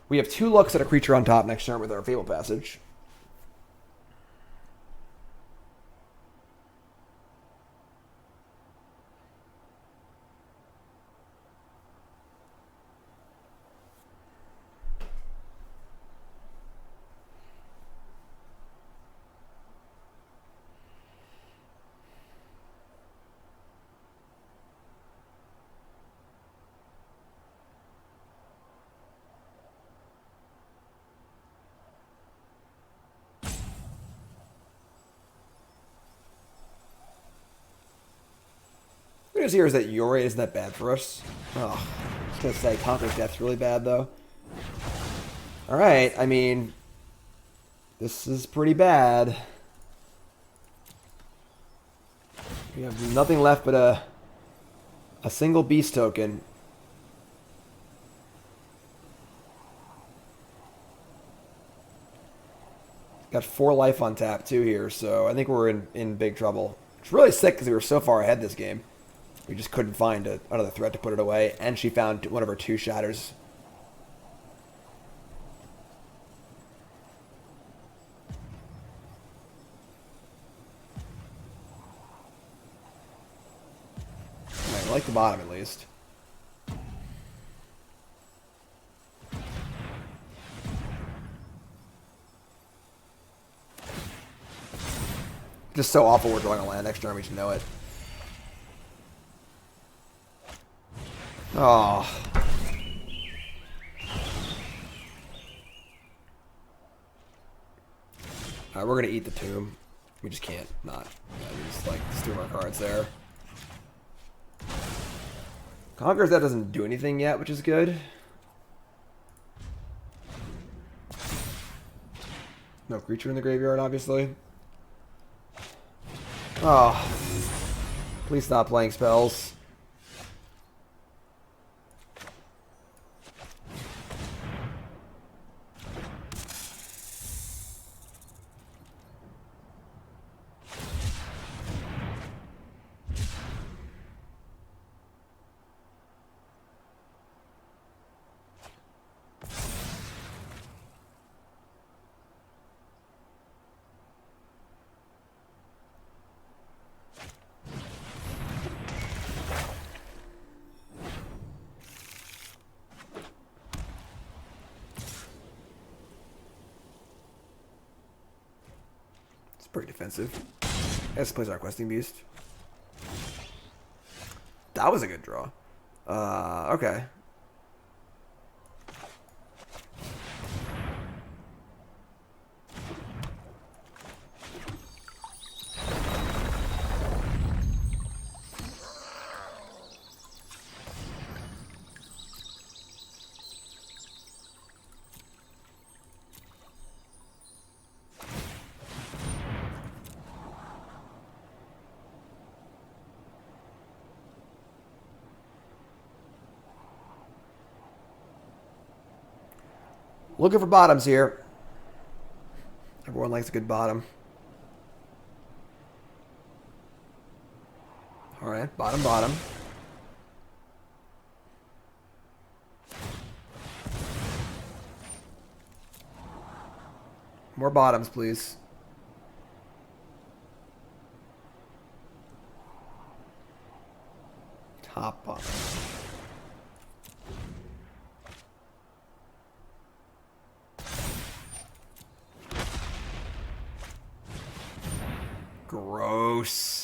we have 2 looks at a creature on top next turn with our Fabled Passage. Good news here is that Yori isn't that bad for us. Oh, I was going to say Conqueror's Death's really bad, though. Alright, I mean, this is pretty bad. We have nothing left but a single beast token. Got 4 life on tap, too, here, so I think we're in big trouble. It's really sick because we were so far ahead this game. We just couldn't find another threat to put it away, and she found one of her 2 shatters. I like the bottom, at least. Just so awful we're drawing a land next turn, we should know it. Oh. Alright, we're gonna eat the tomb. We just can't not. Yeah, we just like steal our cards there. Conqueror's Death doesn't do anything yet, which is good. No creature in the graveyard, obviously. Oh. Please stop playing spells. Pretty defensive. Let's place our questing beast. That was a good draw. Okay. Looking for bottoms here. Everyone likes a good bottom. Alright, bottom, bottom. More bottoms, please. Top bottom. Gross.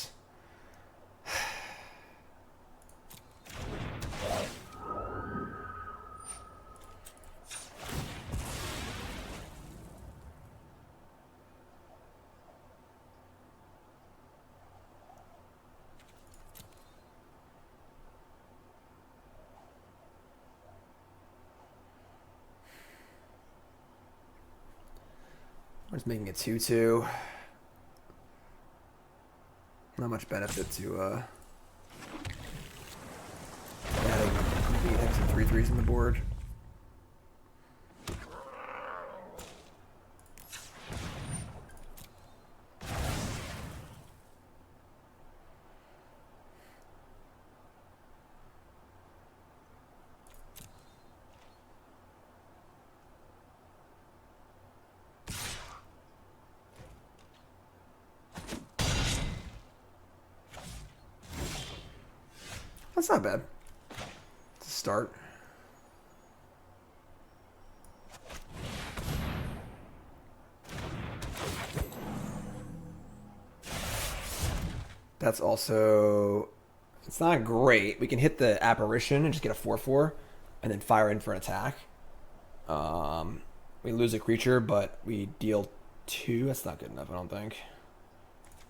We're just making it 2-2. Not much benefit to adding the extra 3/3s on the board. That's not bad. It's a start. That's also... It's not great. We can hit the Apparition and just get a 4/4 and then fire in for an attack. We lose a creature, but we deal 2. That's not good enough, I don't think.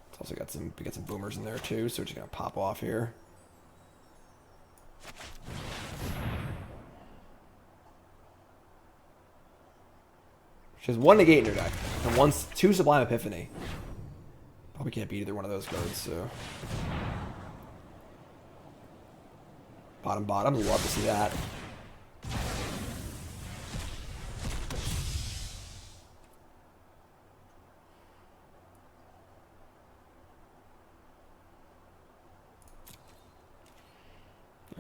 It's also got some... We got some boomers in there too, so we're just going to pop off here. She has 1 Negate in her deck, and 2 Sublime Epiphany. Probably can't beat either one of those cards, so... Bottom, bottom, love to see that.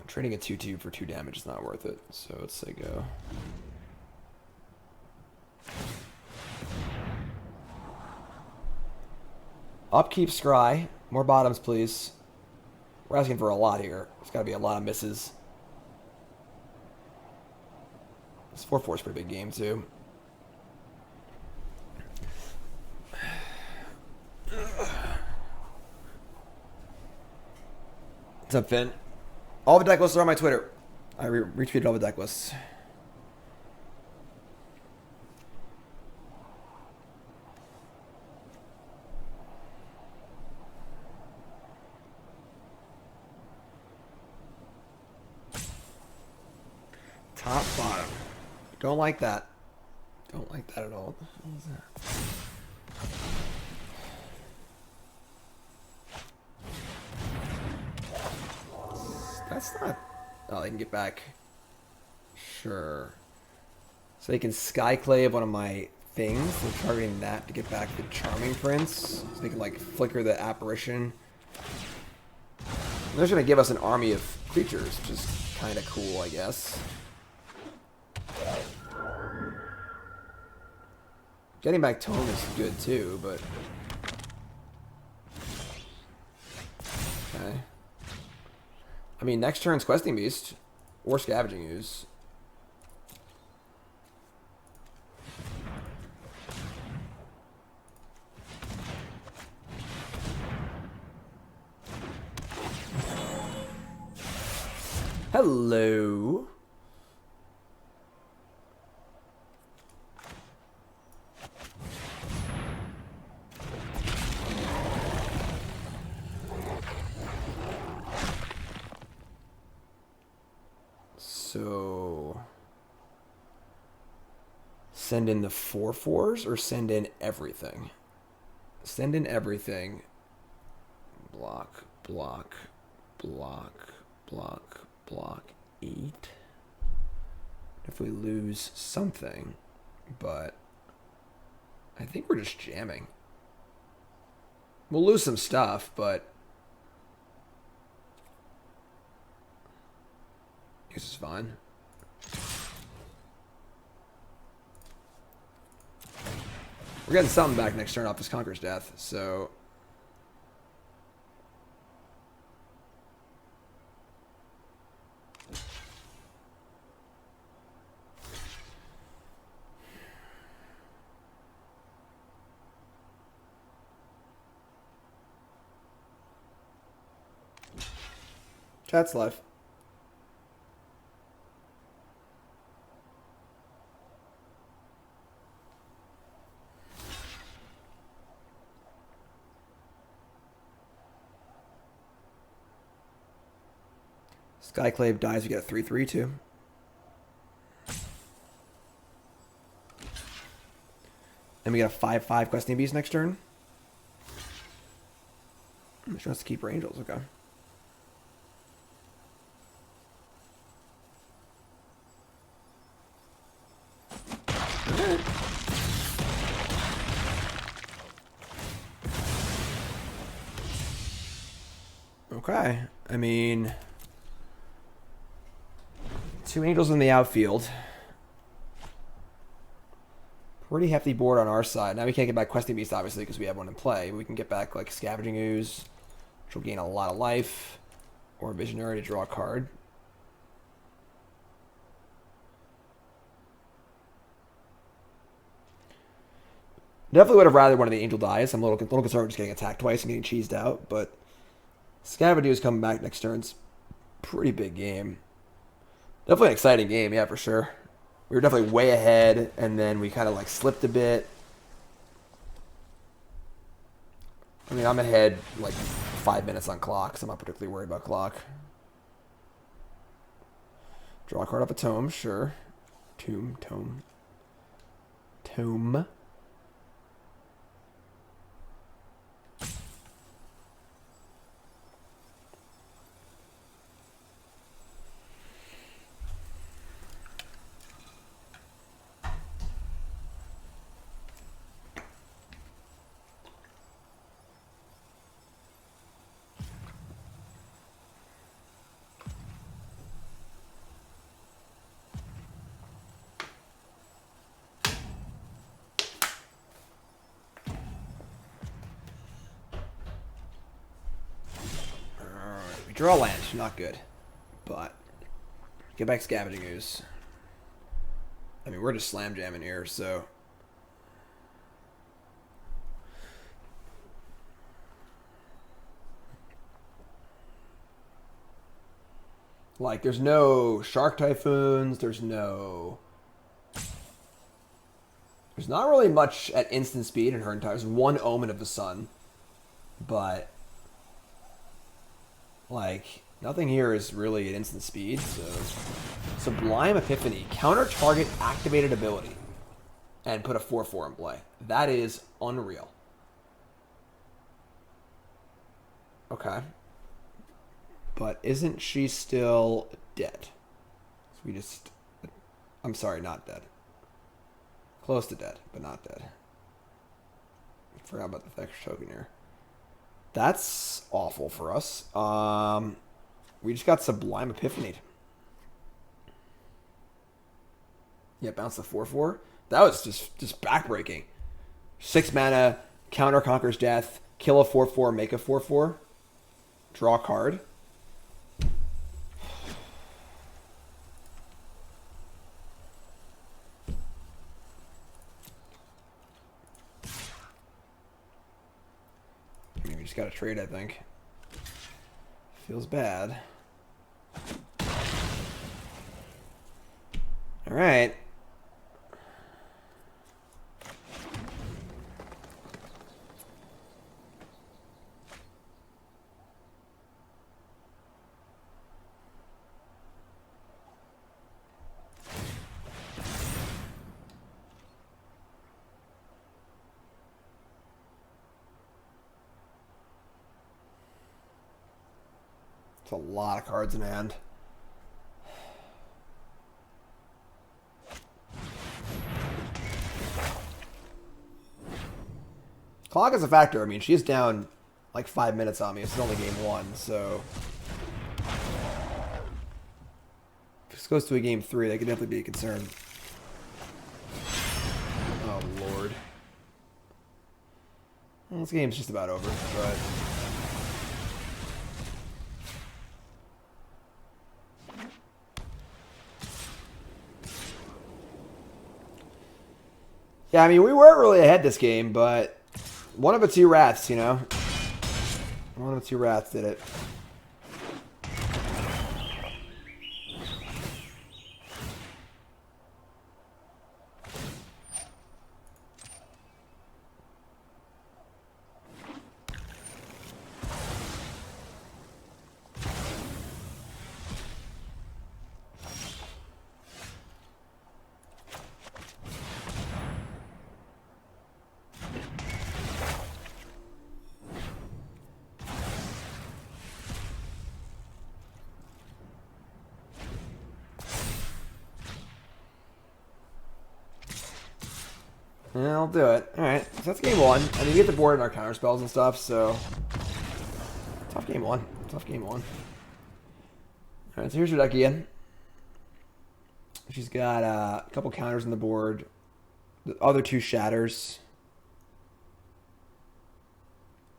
Trading a 2/2 for 2 damage is not worth it, so let's say go. Upkeep Scry. More bottoms, please. We're asking for a lot here. There's got to be a lot of misses. This 4/4 is a pretty big game, too. What's up, Finn? All the deck lists are on my Twitter. I retweeted all the deck lists. Top, bottom. Don't like that. Don't like that at all. What the hell is that? That's not... Oh, they can get back. Sure. So they can Skyclave one of my things. They're targeting that to get back the Charming Prince. So they can, like, flicker the Apparition. They're just going to give us an army of creatures, which is kind of cool, I guess. Getting back Tome is good, too, but... Okay. I mean, next turn's Questing Beast or Scavenging Ooze. Hello. So, send in the 4/4s or send in everything? Send in everything. Block, block, block, block, block, 8. If we lose something, but I think we're just jamming. We'll lose some stuff, but This is fine. We're getting something back next turn off this Conqueror's Death, so... Chat's live. Skyclave dies, we get a 3/3 too. And we get a 5/5 Questing Beast next turn. She wants to keep her Angels, okay. Okay, I mean, 2 Angels in the outfield. Pretty hefty board on our side. Now we can't get back Questing Beast, obviously, because we have one in play. We can get back, like, Scavenging Ooze, which will gain a lot of life, or Visionary to draw a card. Definitely would have rather one of the Angel dies. I'm a little concerned just getting attacked twice and getting cheesed out, but Scavenging Ooze coming back next turn's pretty big game. Definitely an exciting game, yeah, for sure. We were definitely way ahead, and then we kind of like slipped a bit. I mean, I'm ahead like 5 minutes on clock, so I'm not particularly worried about clock. Draw a card off a tome, sure. Tome. Draw land, not good. But get back Scavenging Ooze. I mean, we're just slam jamming here, so like there's no Shark Typhoons, there's not really much at instant speed in her entire. There's one Omen of the Sun, but like, nothing here is really at instant speed, so... Sublime Epiphany. Counter target activated ability. And put a 4/4 in play. That is unreal. Okay. But isn't she still dead? So we just... I'm sorry, not dead. Close to dead, but not dead. I forgot about the extra token here. That's awful for us. We just got Sublime Epiphany. Yeah, bounce the 4/4. That was just backbreaking. 6 mana, counter Conqueror's Death, kill a 4/4, make a 4/4, draw a card. Just got to trade, I think. Feels bad. All right. It's a lot of cards in hand. Clock is a factor. I mean, she's down like 5 minutes on me. It's only game 1, so... this goes to a game 3, that could definitely be a concern. Oh, Lord. Well, this game's just about over, but... Yeah, I mean, we weren't really ahead this game, but one of the two rats, you know? One of the two rats did it. Yeah, I'll do it. Alright, so that's game 1. I mean, you get the board and our counter spells and stuff, so... Tough game 1. Tough game 1. Alright, so here's your deck again. She's got a couple counters on the board. The other 2 shatters.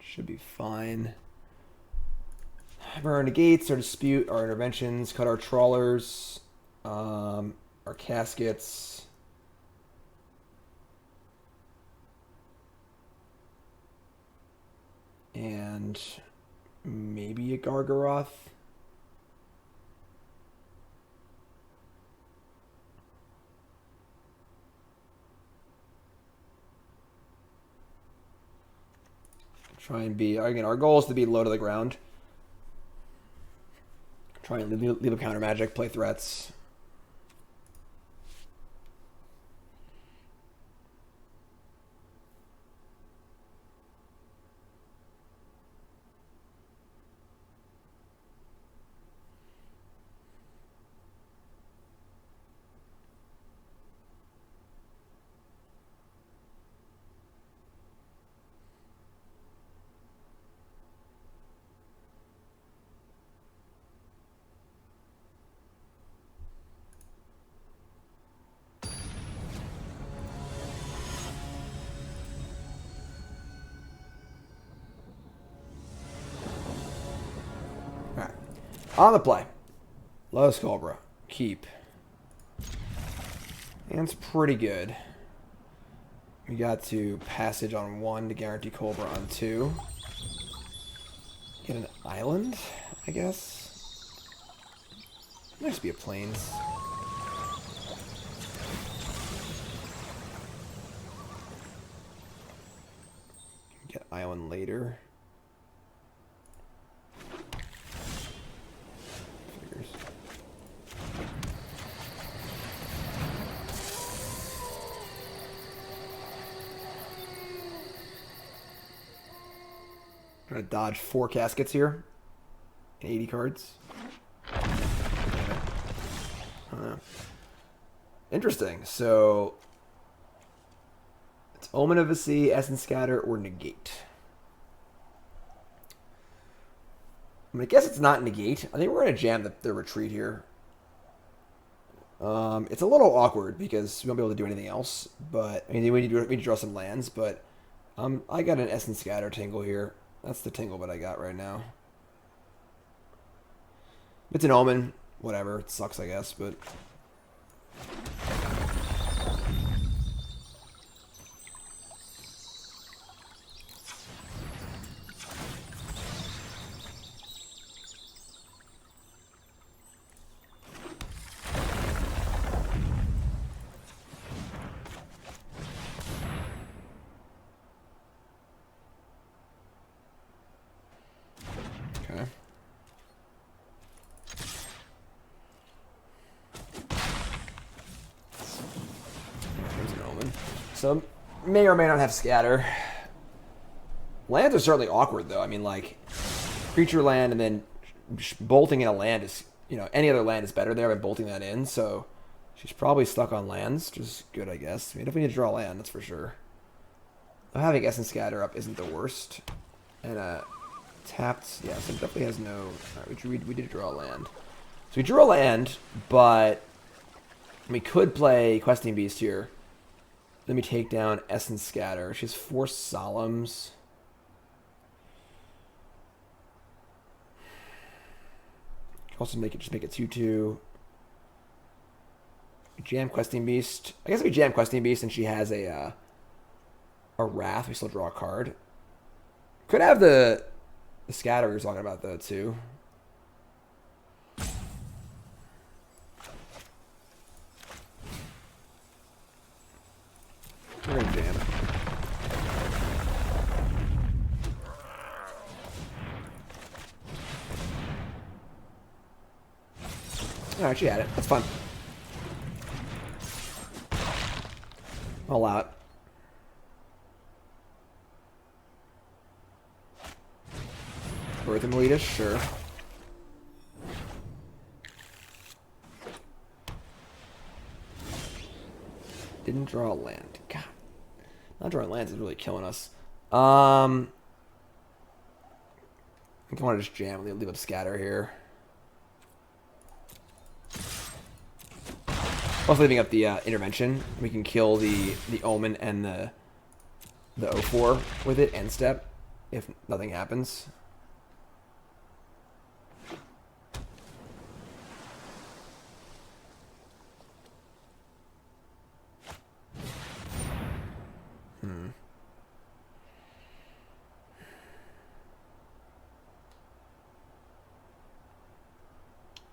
Should be fine. Have our negates, our dispute, our interventions, cut our trawlers, our caskets. And maybe a Gargaroth. Try and be, again, our goal is to be low to the ground. Try and leave a counter magic, play threats. On the play. Lotus Cobra. Keep. Hand's pretty good. We got to passage on 1 to guarantee Cobra on 2. Get an island, I guess. Might just be a plains. Get island later. Trying to dodge 4 caskets here. 80 cards. Interesting. So it's Omen of the Sea, Essence Scatter, or Negate. I guess it's not Negate. I think we're going to jam the retreat here. It's a little awkward because we won't be able to do anything else. But I mean, we need to draw some lands. But I got an Essence Scatter tingle here. That's the tingle that I got right now. It's an Omen. Whatever. It sucks, I guess, but... Okay. There's an Omen. So, may or may not have scatter. Lands are certainly awkward, though. I mean, like, creature land and then bolting in a land is, you know, any other land is better there than bolting that in, so she's probably stuck on lands, which is good, I guess. I mean, if we need to draw land, that's for sure. Having Essence Scatter up isn't the worst. And, tapped, yeah, so it definitely has no... Alright, we did draw a land. So we drew a land, but We could play Questing Beast here. Let me take down Essence Scatter. She has 4 Solemns. Also just make it 2/2. Jam Questing Beast. I guess if we jam Questing Beast and she has a Wrath, we still draw a card. Could have the Scatter we were talking about though too. We're gonna jam it. Alright, she had it. That's fun. All out. Birth and Melita, sure. Didn't draw a land. God. Not drawing lands is really killing us. I think I want to just jam and leave up Scatter here. Also leaving up the Intervention. We can kill the Omen and the 0/4 with it, end step, if nothing happens.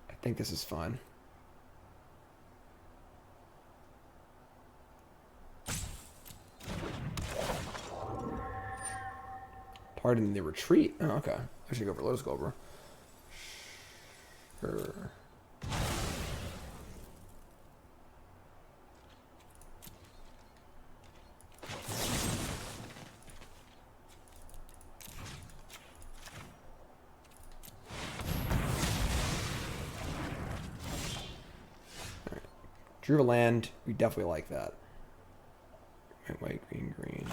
I think this is fine. Pardon the retreat. Oh, okay. I should go for Lotus Cobra. Sure. Drew a land. We definitely like that. White, green, green.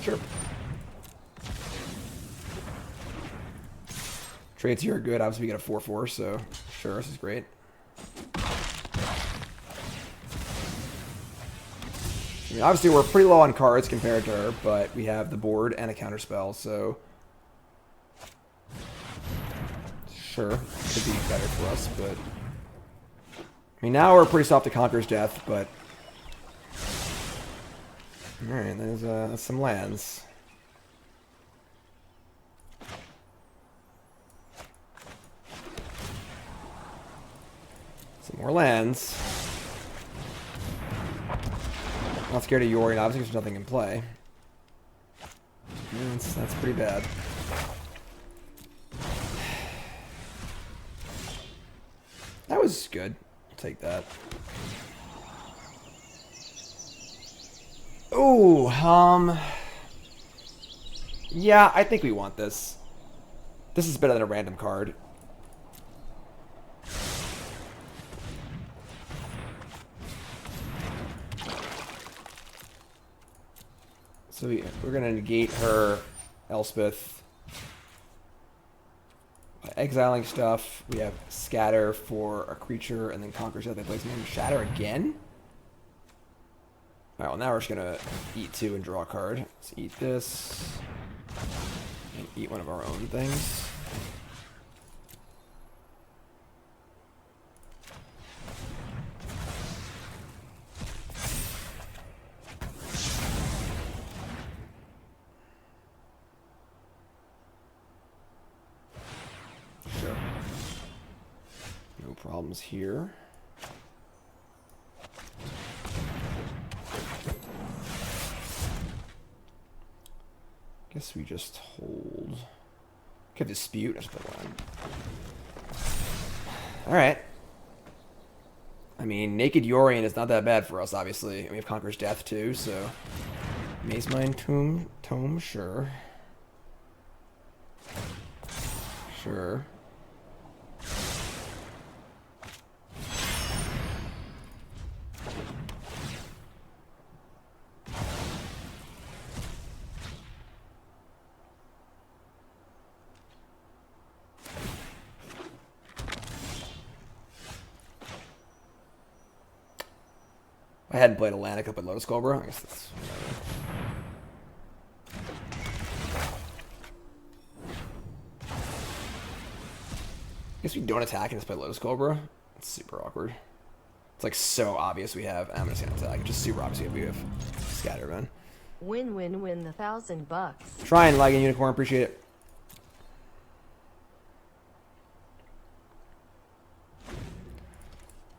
Sure. Trades here are good. Obviously, we get a 4/4, so sure, this is great. I mean, obviously, we're pretty low on cards compared to her, but we have the board and a counterspell, so sure, could be better for us, but I mean, now we're pretty soft to Conqueror's Death, but alright, there's some lands. Some more lands. Not scared of Yorion, obviously there's nothing in play. That's pretty bad. That was good. I'll take that. Ooh, yeah, I think we want this. This is better than a random card. So we're going to negate her Elspeth by exiling stuff. We have Scatter for a creature, and then Conqueror's Death. They place me in Shatter again? Alright, well now we're just going to eat 2 and draw a card. Let's eat this. And eat one of our own things. Problems here. Guess we just hold. Could dispute. I should put one. All right. I mean, Naked Yorion is not that bad for us, obviously. And we have Conqueror's Death too, so Maze Mine Tome, sure. I hadn't played Atlantic, I played Lotus Cobra. I guess that's whatever. I guess we don't attack and just play Lotus Cobra. It's super awkward. It's like so obvious we have. I'm just gonna attack. It's just super obvious we have Scatter, man. Win, win, win the $1,000. Trying, Lagging Unicorn. Appreciate it.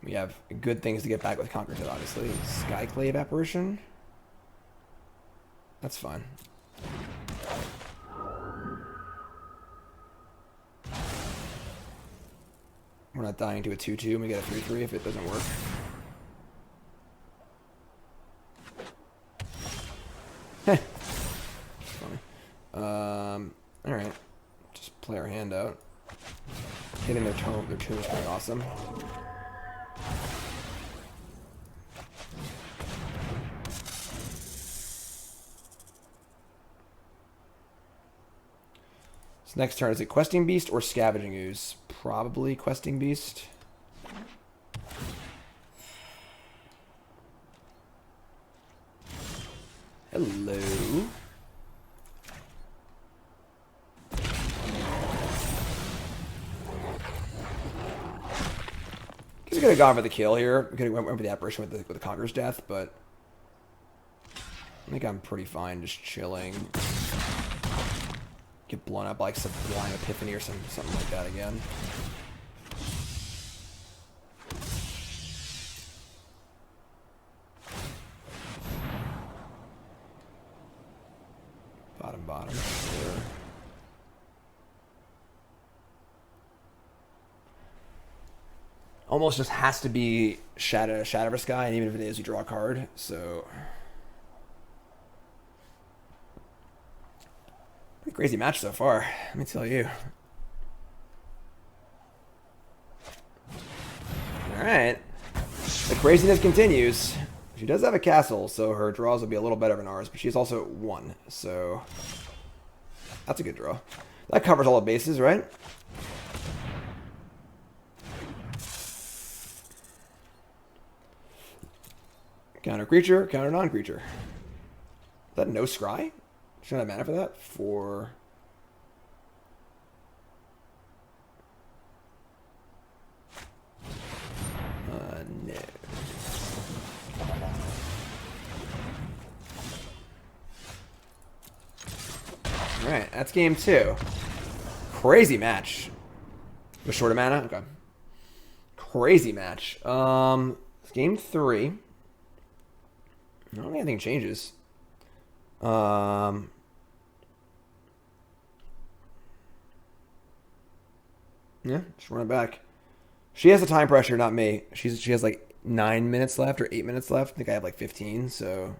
We have good things to get back with Conqueror's Head, obviously. Skyclave Apparition. That's fine. We're not dying to a 2-2 and we get a 3-3 if it doesn't work. Heh. Funny. Alright. Just play our hand out. Hitting their tomb is pretty awesome. So next turn, is it Questing Beast or Scavenging Ooze? Probably Questing Beast. Hello. He's gonna go for the kill here. We could have went for the apparition with the Conqueror's Death, but I think I'm pretty fine just chilling. Get blown up like Sublime Epiphany or something like that again. Bottom. Sure. Almost just has to be Shatter the Sky, and even if it is, you draw a card. So pretty crazy match so far, let me tell you. Alright. The craziness continues. She does have a castle, so her draws will be a little better than ours, but she's also 1, so that's a good draw. That covers all the bases, right? Counter creature, counter non-creature. Is that no scry? Should I have mana for that? No. Alright, that's game 2. Crazy match. With shorter mana? Okay. Crazy match. It's game 3. I don't think anything changes. Yeah, just run it back. She has the time pressure, not me. She has like 9 minutes left or 8 minutes left. I think I have like 15, so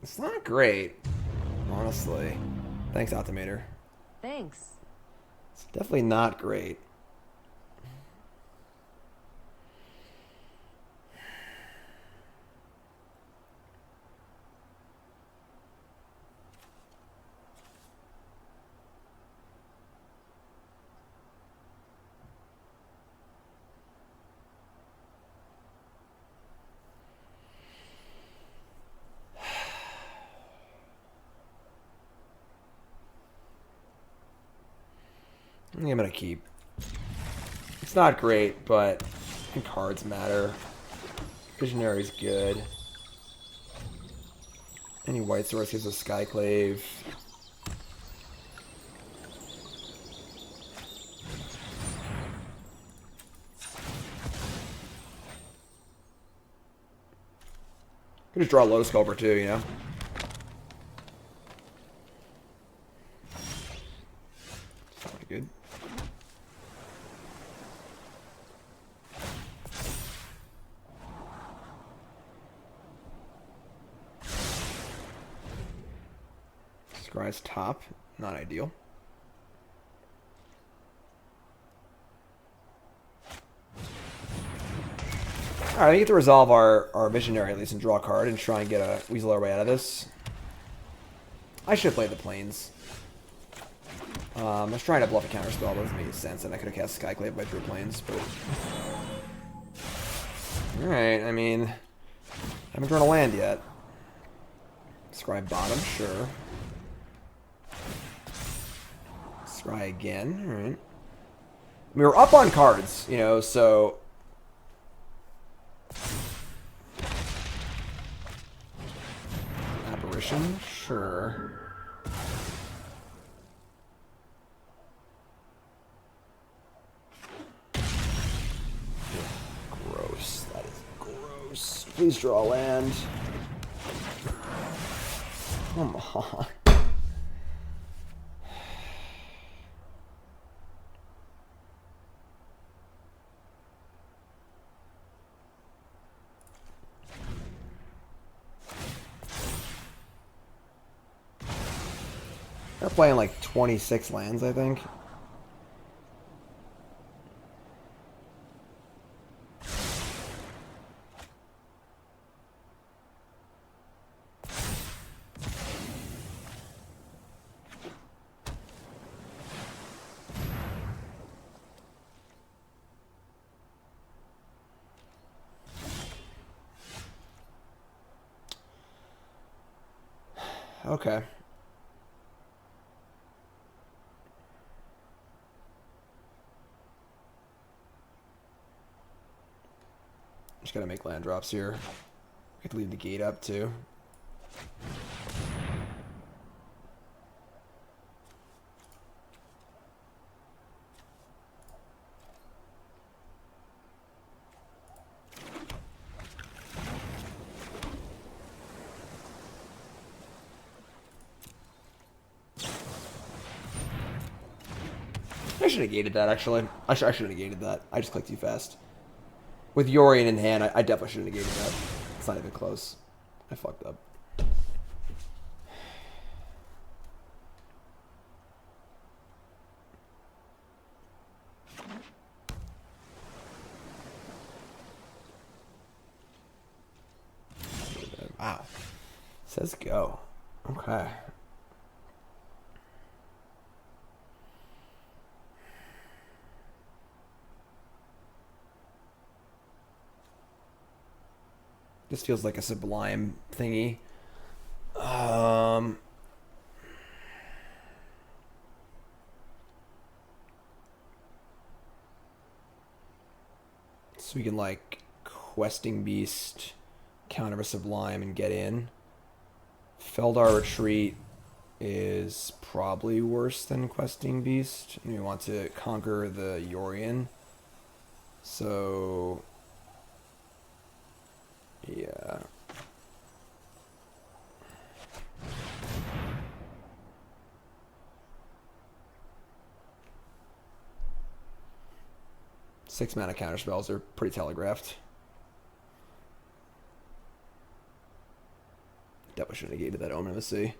it's not great, honestly. Thanks, Optimator. Thanks. It's definitely not great. I think I'm gonna keep. It's not great, but I think cards matter. Visionary's good. Any white source gives a Skyclave. Could just draw a Lotus Cobra too, you know? Pretty good. Scry's top, not ideal. Alright, we get to resolve our Visionary at least and draw a card and try and get a weasel our way out of this. I should have played the Plains. I was trying to bluff a counterspell, but it doesn't make sense, and I could have cast Skyclave by Drew Plains, but... Alright, I mean... I haven't drawn a land yet. Scry bottom, sure. Scry again, alright. We were up on cards, you know, so... Apparition, sure. Gross, that is gross. Please draw land. Come on. They're playing like 26 lands, I think. Okay. Just gotta make land drops here. I have to leave the gate up too. I should have gated that actually. I should have negated that. I just clicked too fast. With Yorion in hand, I definitely should have negated that. It's not even close. I fucked up. Wow. Says go. Okay. This feels like a Sublime thingy. So we can like Questing Beast, counter a Sublime and get in. Felidar Retreat is probably worse than Questing Beast. And we want to conquer the Yorion. So... yeah. Six mana counterspells are pretty telegraphed. Definitely should have negated that Omen of the Sea.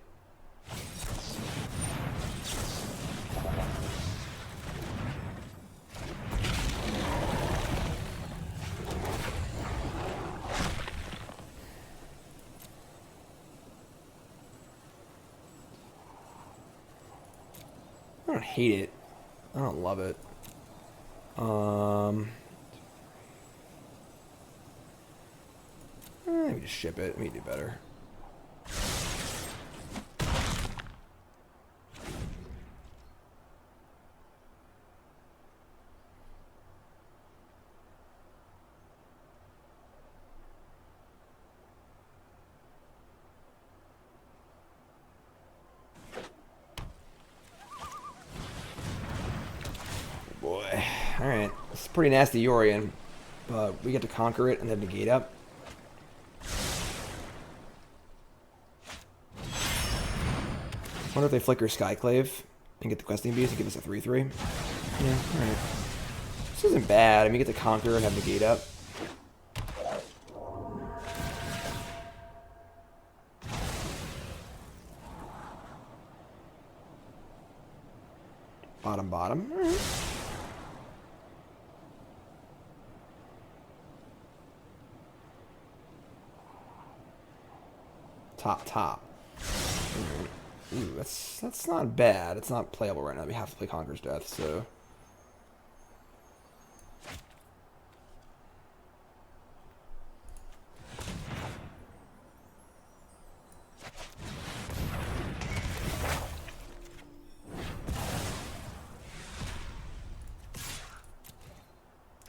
I don't hate it. I don't love it. Maybe just ship it. Maybe do better. Boy. Alright. It's pretty nasty Yorion. But we get to conquer it and then negate up. Wonder if they flicker Skyclave and get the Questing Beast and give us a 3/3. Yeah, alright. This isn't bad. I mean, you get to conquer and have negate up. Bottom. Alright. top. Ooh, that's not bad. It's not playable right now. We have to play Conqueror's Death, so.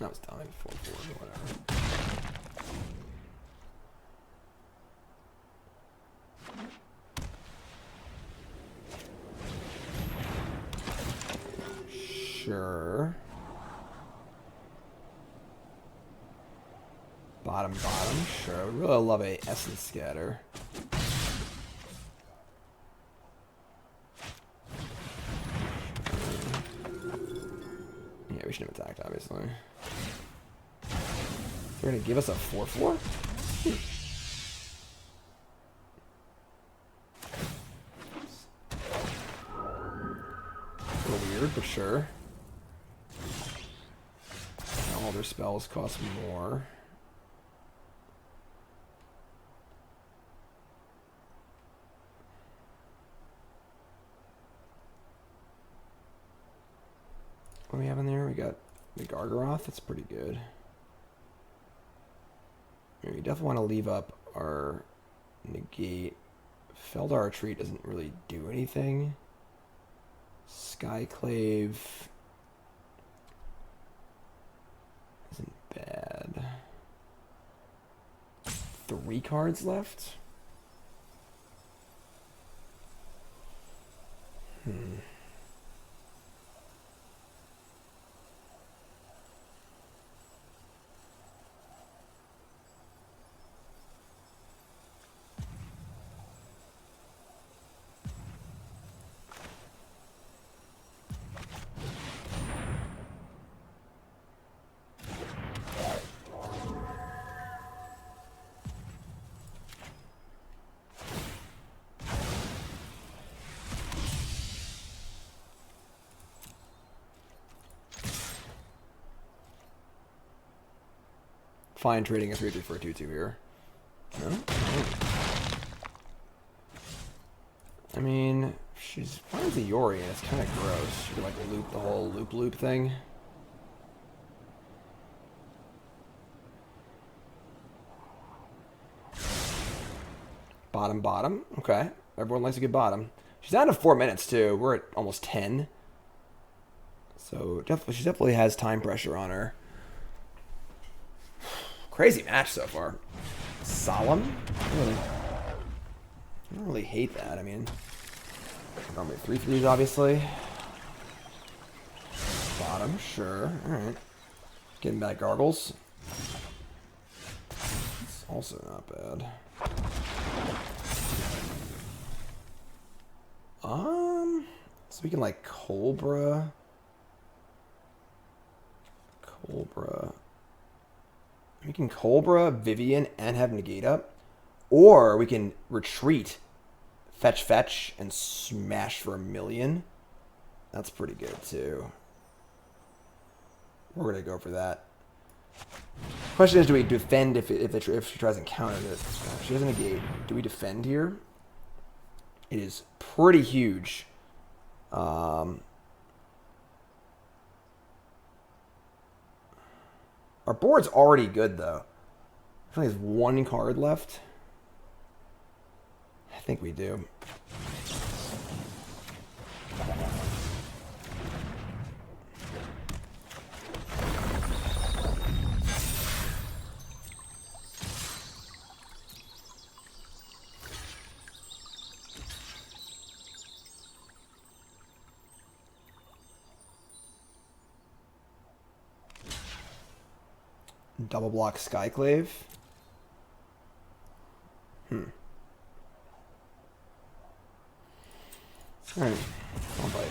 That was dumb. 4/4 or whatever. Sure. Bottom, sure. Really love a Essence Scatter. Yeah, we should have attacked, obviously. They're gonna give us a 4/4? A little weird, but sure. All their spells cost more. What do we have in there? We got the Gargaroth. That's pretty good. We definitely want to leave up our Negate. Felidar Retreat doesn't really do anything. Skyclave isn't bad. 3 cards left? Fine trading a 3/3 for a 2/2 here. No? I mean, she's fine as a Yori, and it's kind of gross. She could like loop the whole loop thing. Bottom. Okay. Everyone likes a good bottom. She's down to 4 minutes, too. We're at almost 10. So she definitely has time pressure on her. Crazy match so far. Solemn? I don't really hate that. I mean, normally 3/3s, obviously. Bottom, sure. Alright. Getting back Gargles. It's also not bad. So we can like Cobra. We can Cobra, Vivien, and have Negate up. Or we can retreat, fetch, and smash for 1,000,000. That's pretty good, too. We're going to go for that. Question is, do we defend if she tries and counter this? If she has a Negate, do we defend here? It is pretty huge. Our board's already good, though. I feel like there's 1 card left. I think we do. Double block Skyclave. Alright. I'll bite.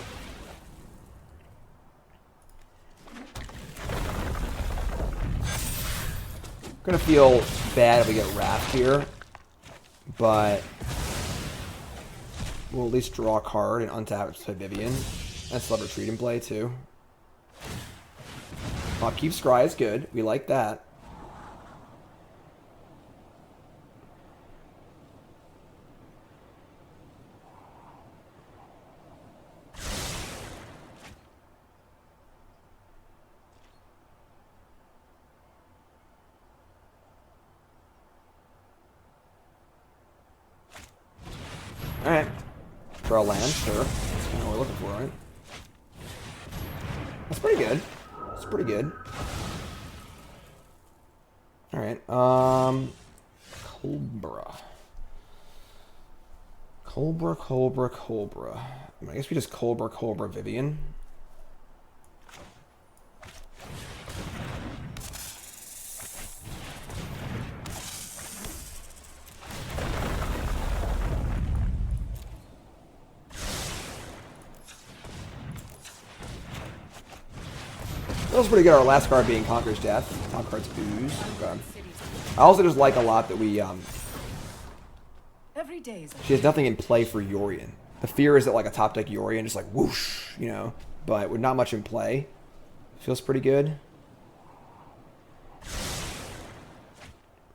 Gonna feel bad if we get Wrath here, but we'll at least draw a card and untap it to Vivien. And still have Retreat in play too. Keep Scry is good. We like that. Alright. For a land, sure. That's kind of what we're looking for, right? That's pretty good. That's pretty good. Alright, Cobra. Cobra. I guess we just Cobra Vivien. That was pretty good, our last card being Conqueror's Death. Top card's Ooze. Okay. I also just like a lot that we, Every day is she has nothing in play for Yorion. The fear is that like a top deck Yorion just like whoosh, you know, but with not much in play. Feels pretty good.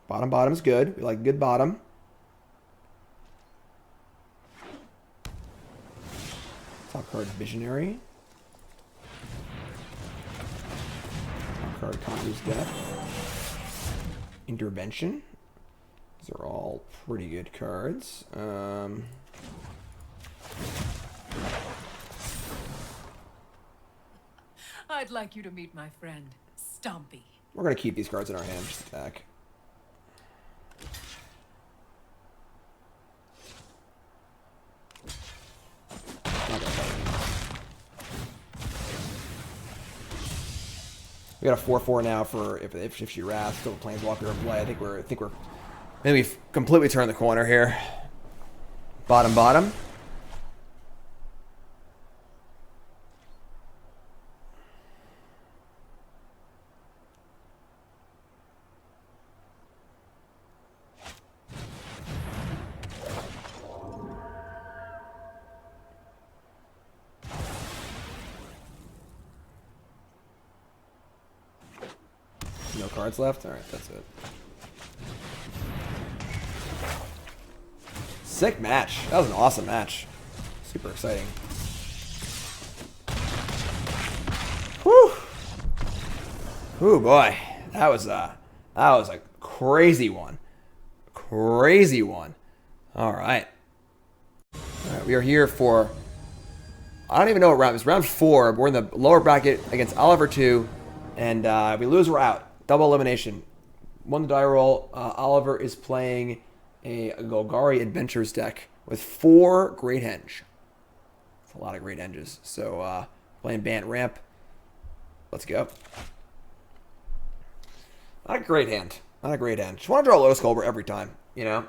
Bottom's good. We like good bottom. Top card Visionary. Top card Conqueror's Death. Intervention. These are all pretty good cards. I'd like you to meet my friend, Stompy. We're going to keep these cards in our hand, just attack. We got a 4/4 now for if she wraths, still a Planeswalker in play. I think we're maybe we've completely turned the corner here. Bottom. No cards left? Alright, that's it. Sick match. That was an awesome match. Super exciting. Whew. Ooh boy. That was a crazy one. Crazy one. Alright. Alright, we are here for, I don't even know what round. It's round 4. We're in the lower bracket against Oliver 2. And if we lose, we're out. Double elimination. Won the die roll. Oliver is playing a Golgari Adventures deck with 4 Great Henge. That's a lot of Great Henges. So, playing Bant Ramp. Let's go. Not a great hand. Not a great hand. Just want to draw Lotus Cobra every time, you know?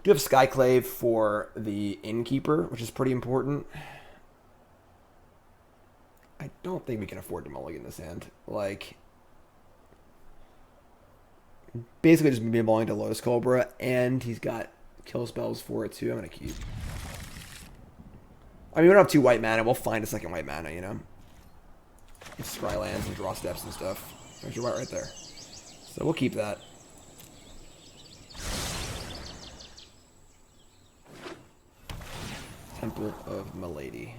Do have Skyclave for the Innkeeper, which is pretty important. I don't think we can afford to mulligan this hand. Like, basically just be mulling to Lotus Cobra, and he's got kill spells for it too. I'm going to keep. I mean, we don't have 2 white mana. We'll find a second white mana, you know? It's scry lands and draw steps and stuff. There's your white right there. So we'll keep that. Temple of Milady.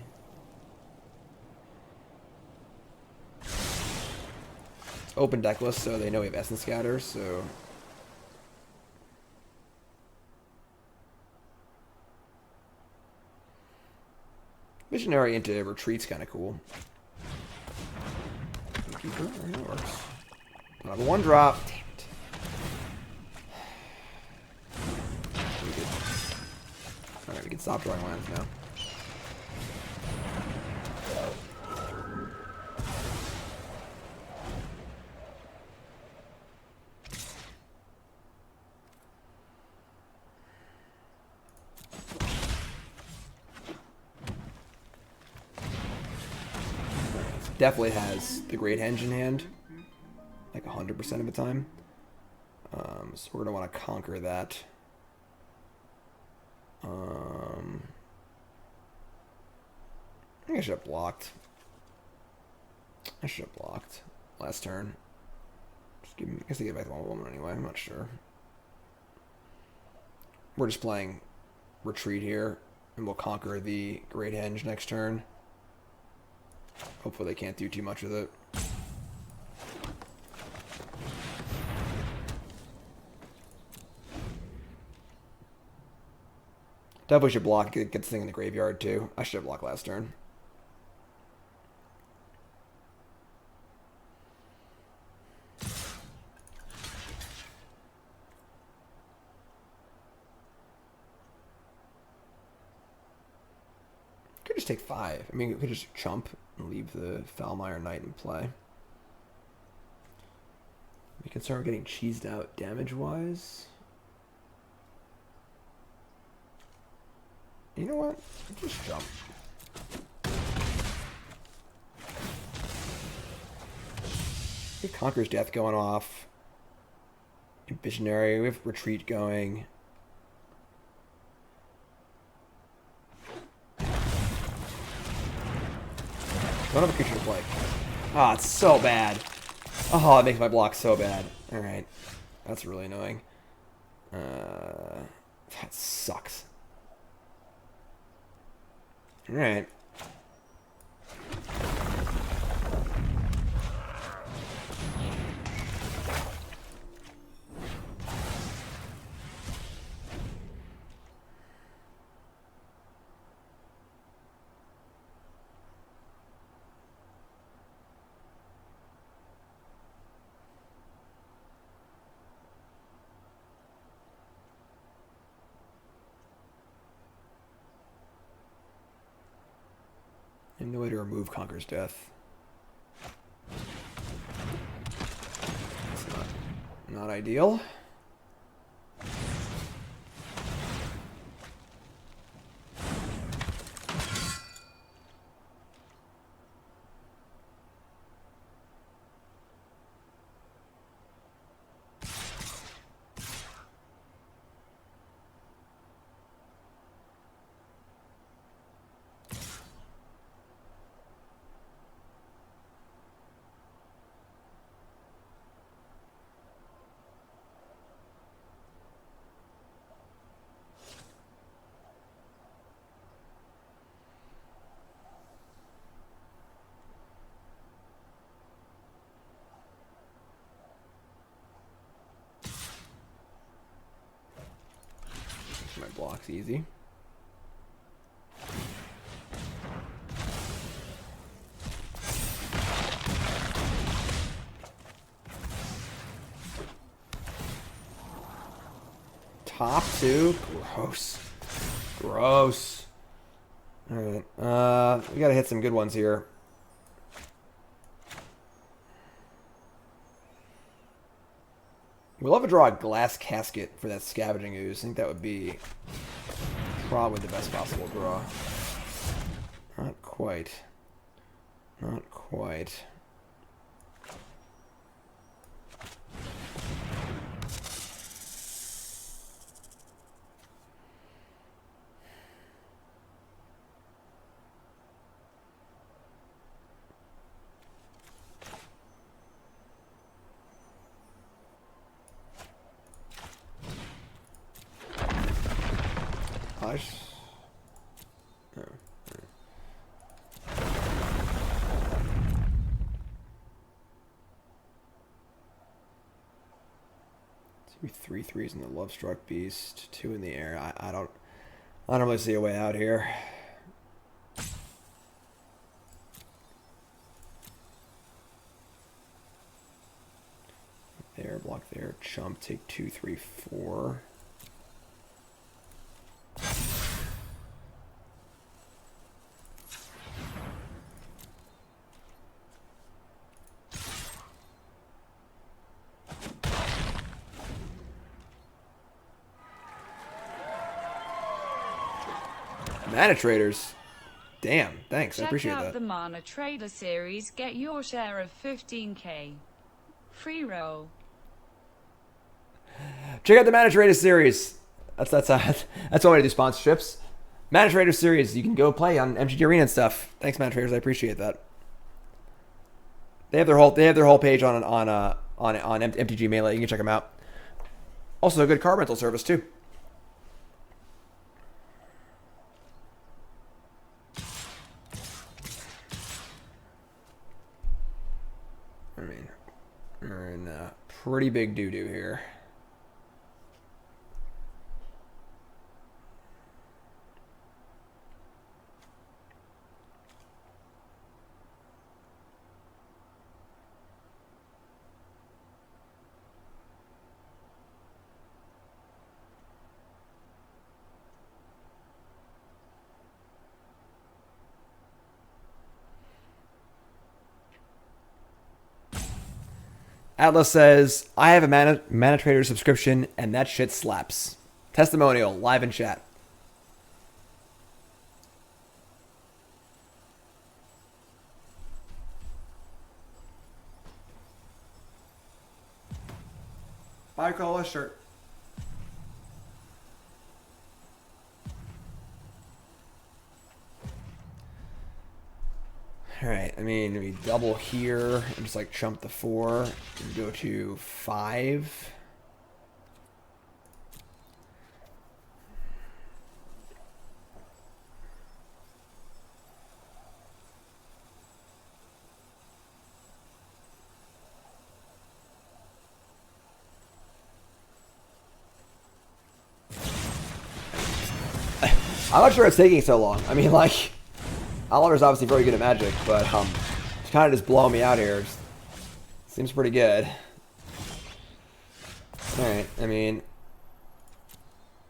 Open deck list, so they know we have Essence Scatter, so... Visionary into Retreat's kind of cool. Keeper, that works. Don't have a 1-drop. Damn it. Alright, we can stop drawing lands now. Definitely has the Great Henge in hand, like 100% of the time. So we're gonna want to conquer that. I think I should have blocked. I should have blocked last turn. Just give me, I guess I get back to 1 woman anyway. I'm not sure. We're just playing Retreat here, and we'll conquer the Great Henge next turn. Hopefully they can't do too much with it. Definitely should block. Get this thing in the graveyard too. I should have blocked last turn. Could just take 5. I mean, we could just chump and leave the Falmire Knight in play. We can start getting cheesed out damage-wise. You know what? Just jump. We have Conqueror's Death going off. Visionary. We have Retreat going. Don't have a creature to play. Ah, it's so bad. Oh, it makes my block so bad. Alright. That's really annoying. That sucks. Alright. No way to remove Conqueror's Death. That's not ideal. My block's easy. Top 2? Gross. Gross. Alright. We gotta hit some good ones here. We'll have to draw a Glass Casket for that Scavenging Ooze. I think that would be probably the best possible draw. Not quite. Not quite. Oh. 3 3s in the Lovestruck Beast, 2 in the air. I don't really see a way out here. There, block there, chump, take 2 3 4. Mana Traders. Damn, thanks. I appreciate that. Check out the Mana Trader series. Get your share of 15k. Free roll. Check out the Mana Trader series. That's one way to do sponsorships. Mana Trader series. You can go play on MTG Arena and stuff. Thanks, Mana Traders. I appreciate that. They have their whole page on MTG Melee. You can check them out. Also, a good car rental service too. I mean, we're in pretty big doo-doo here. Atlas says, I have a Mana Trader subscription, and that shit slaps. Testimonial, live in chat. Buy a Cola shirt. Alright, I mean, we double here and just like chump the 4 and go to 5. I'm not sure it's taking so long. I mean, like, Oliver's obviously very good at Magic, but it's kind of just blowing me out here. Just seems pretty good. Alright, I mean,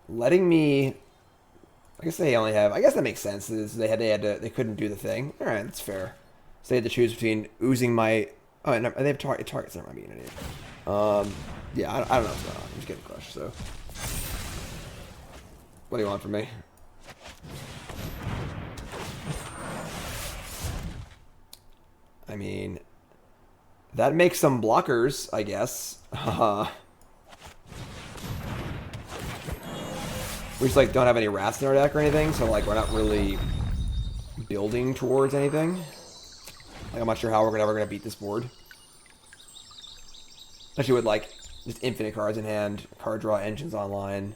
letting me... I guess they only have... I guess that makes sense. They couldn't do the thing. Alright, that's fair. So they had to choose between oozing my... Oh, no, they have targets. Never mind being an idiot. Yeah, I don't know what's going on. I'm just getting crushed, so... What do you want from me? I mean, that makes some blockers, I guess. We just like don't have any rats in our deck or anything, so like we're not really building towards anything. Like I'm not sure how we're ever gonna beat this board. Especially with like just infinite cards in hand, card draw engines online.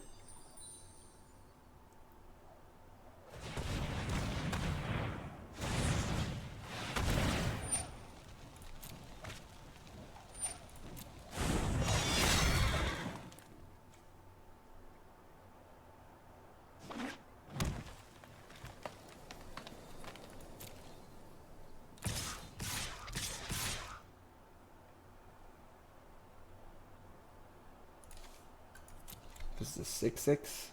This is a 6/6.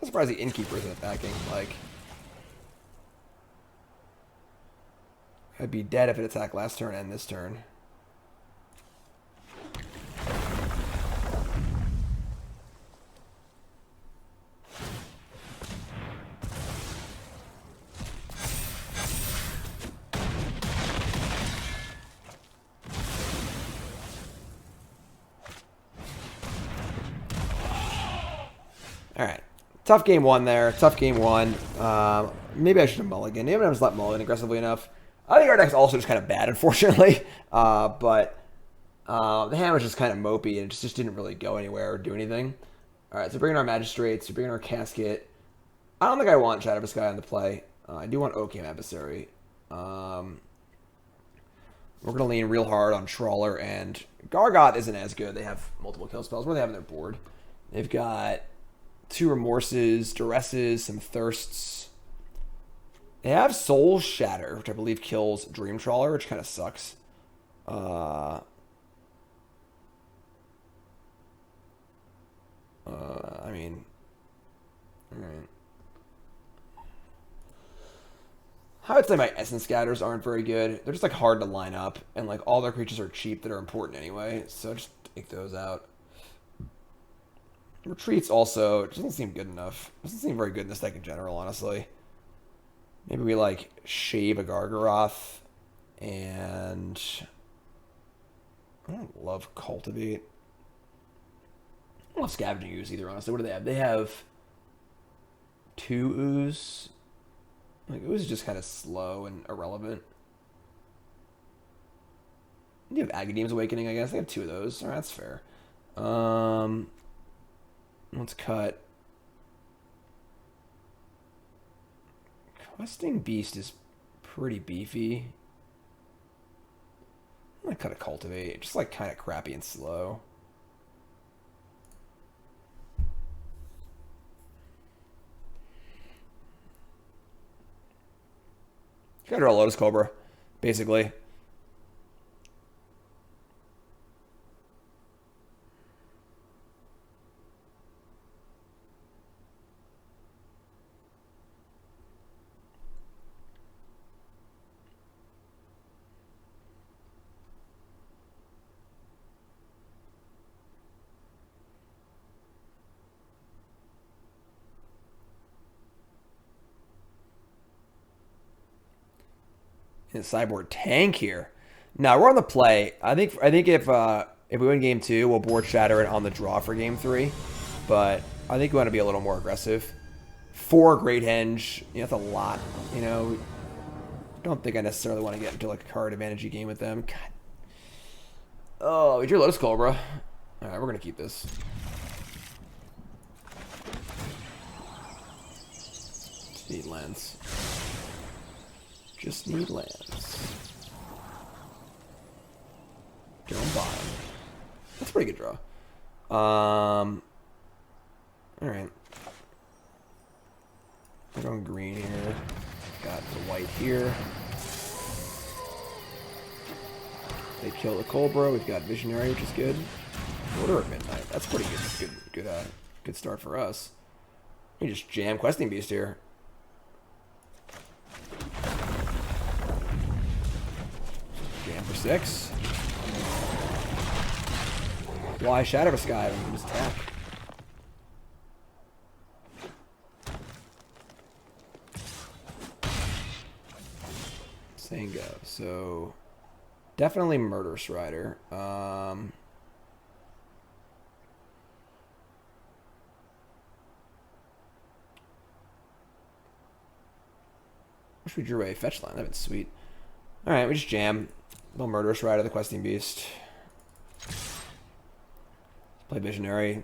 I'm surprised the Innkeeper isn't backing. Like, I'd be dead if it attacked last turn and this turn. Alright. Tough game one there. Tough game one. Maybe I should have mulliganed. Maybe I just let mulligan aggressively enough. I think our deck's also just kind of bad, unfortunately. But the hand was just kind of mopey and it just didn't really go anywhere or do anything. Alright, so bringing our Magistrates, so bringing our Casket. I don't think I want Shatter the Sky on the play. I do want Oakhame Adversary. We're going to lean real hard on Trawler, and Gargaroth isn't as good. They have multiple kill spells. What do they have on their board? They've got 2 Remorses, Duresses, some Thirsts. They have Soul Shatter, which I believe kills Dream Trawler, which kind of sucks. I mean... Alright. I would say my Essence Scatters aren't very good. They're just like hard to line up, and like all their creatures are cheap that are important anyway, so just take those out. Retreats also doesn't seem good enough. Doesn't seem very good in this deck in general, honestly. Maybe we like shave a Gargaroth, and I don't love Cultivate. I don't love Scavenging Ooze either, honestly. What do they have? They have 2 Ooze. Like, Ooze is just kind of slow and irrelevant. You have Agadeem's Awakening, I guess. They have 2 of those. Alright, that's fair. Let's cut. Questing Beast is pretty beefy. I'm gonna cut a Cultivate. Just like kind of crappy and slow. Got to draw Lotus Cobra, basically. In the sideboard tank here. Now we're on the play. I think if we win game 2, we'll board Shatter it on the draw for game 3. But I think we want to be a little more aggressive. 4 Great Henge. That's a lot. Don't think I necessarily want to get into like a card advantage game with them. God. Oh, we drew Lotus Cobra. All right, we're gonna keep this. Just need lands. Just need lands. Go on bottom. That's a pretty good draw. Alright. We're going green here. Got the white here. They kill the Cobra. We've got Visionary, which is good. Order at Midnight. That's pretty good. Good start for us. We just jam Questing Beast here. Jam for 6. Why Shatter the Sky when you can just attack? Same go. So definitely Murderous Rider. Wish we drew a fetch line. That'd been sweet. Alright, we just jam. Little Murderous Rider, the Questing Beast. Play Visionary.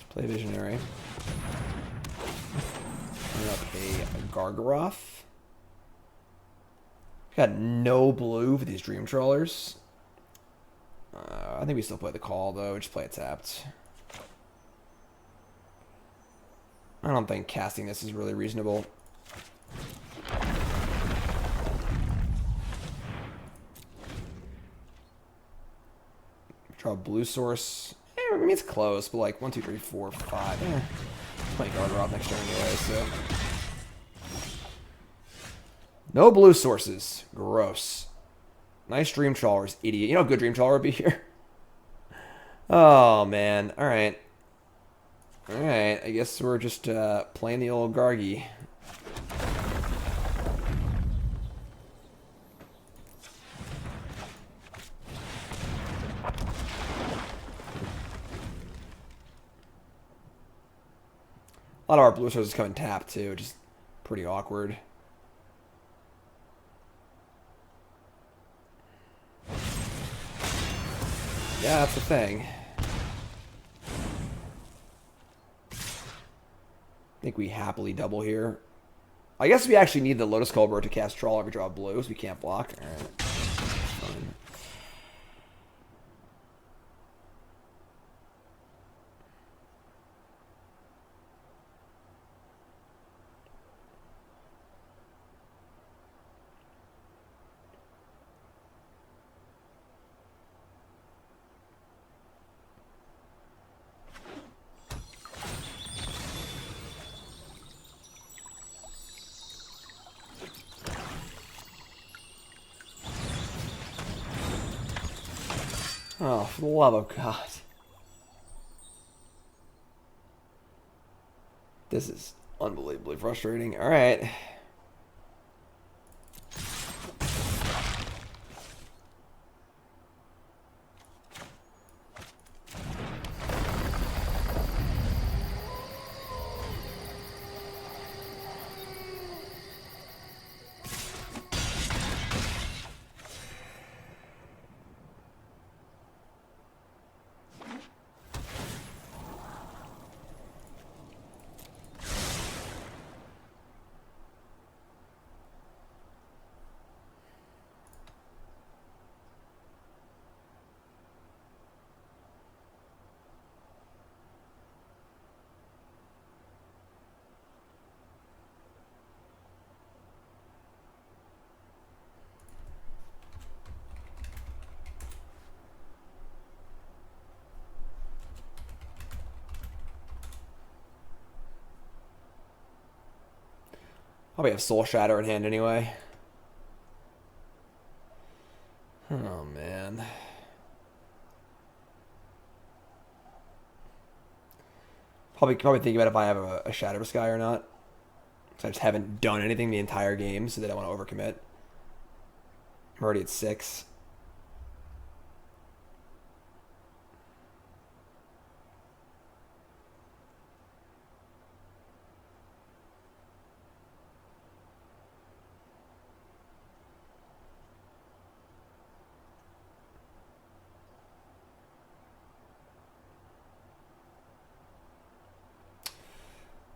Play Visionary. Bring up a Gargaroth. Got no blue for these Dream Trawlers. I think we still play the call though. We just play it tapped. I don't think casting this is really reasonable. Draw a blue source. I mean, it's close, but like 1, 2, 3, 4, 5. Play Gargaroth next turn anyway, so. No blue sources. Gross. Nice Dream Trawlers, idiot. You know how good Dream Trawler would be here? Oh, man. Alright. Alright, I guess we're just playing the old Gargi. A lot of our blue sources come in tap too, which is pretty awkward. Yeah, that's the thing. I think we happily double here. I guess we actually need the Lotus Cobra to cast Trawler if we draw blue, so we can't block. Alright. Fine. Oh, for the love of God. This is unbelievably frustrating. Alright. Probably have Soul Shatter in hand anyway. Oh, man. Probably thinking about if I have a Shatter the Sky or not. So I just haven't done anything the entire game, so they don't want to overcommit. I'm already at 6.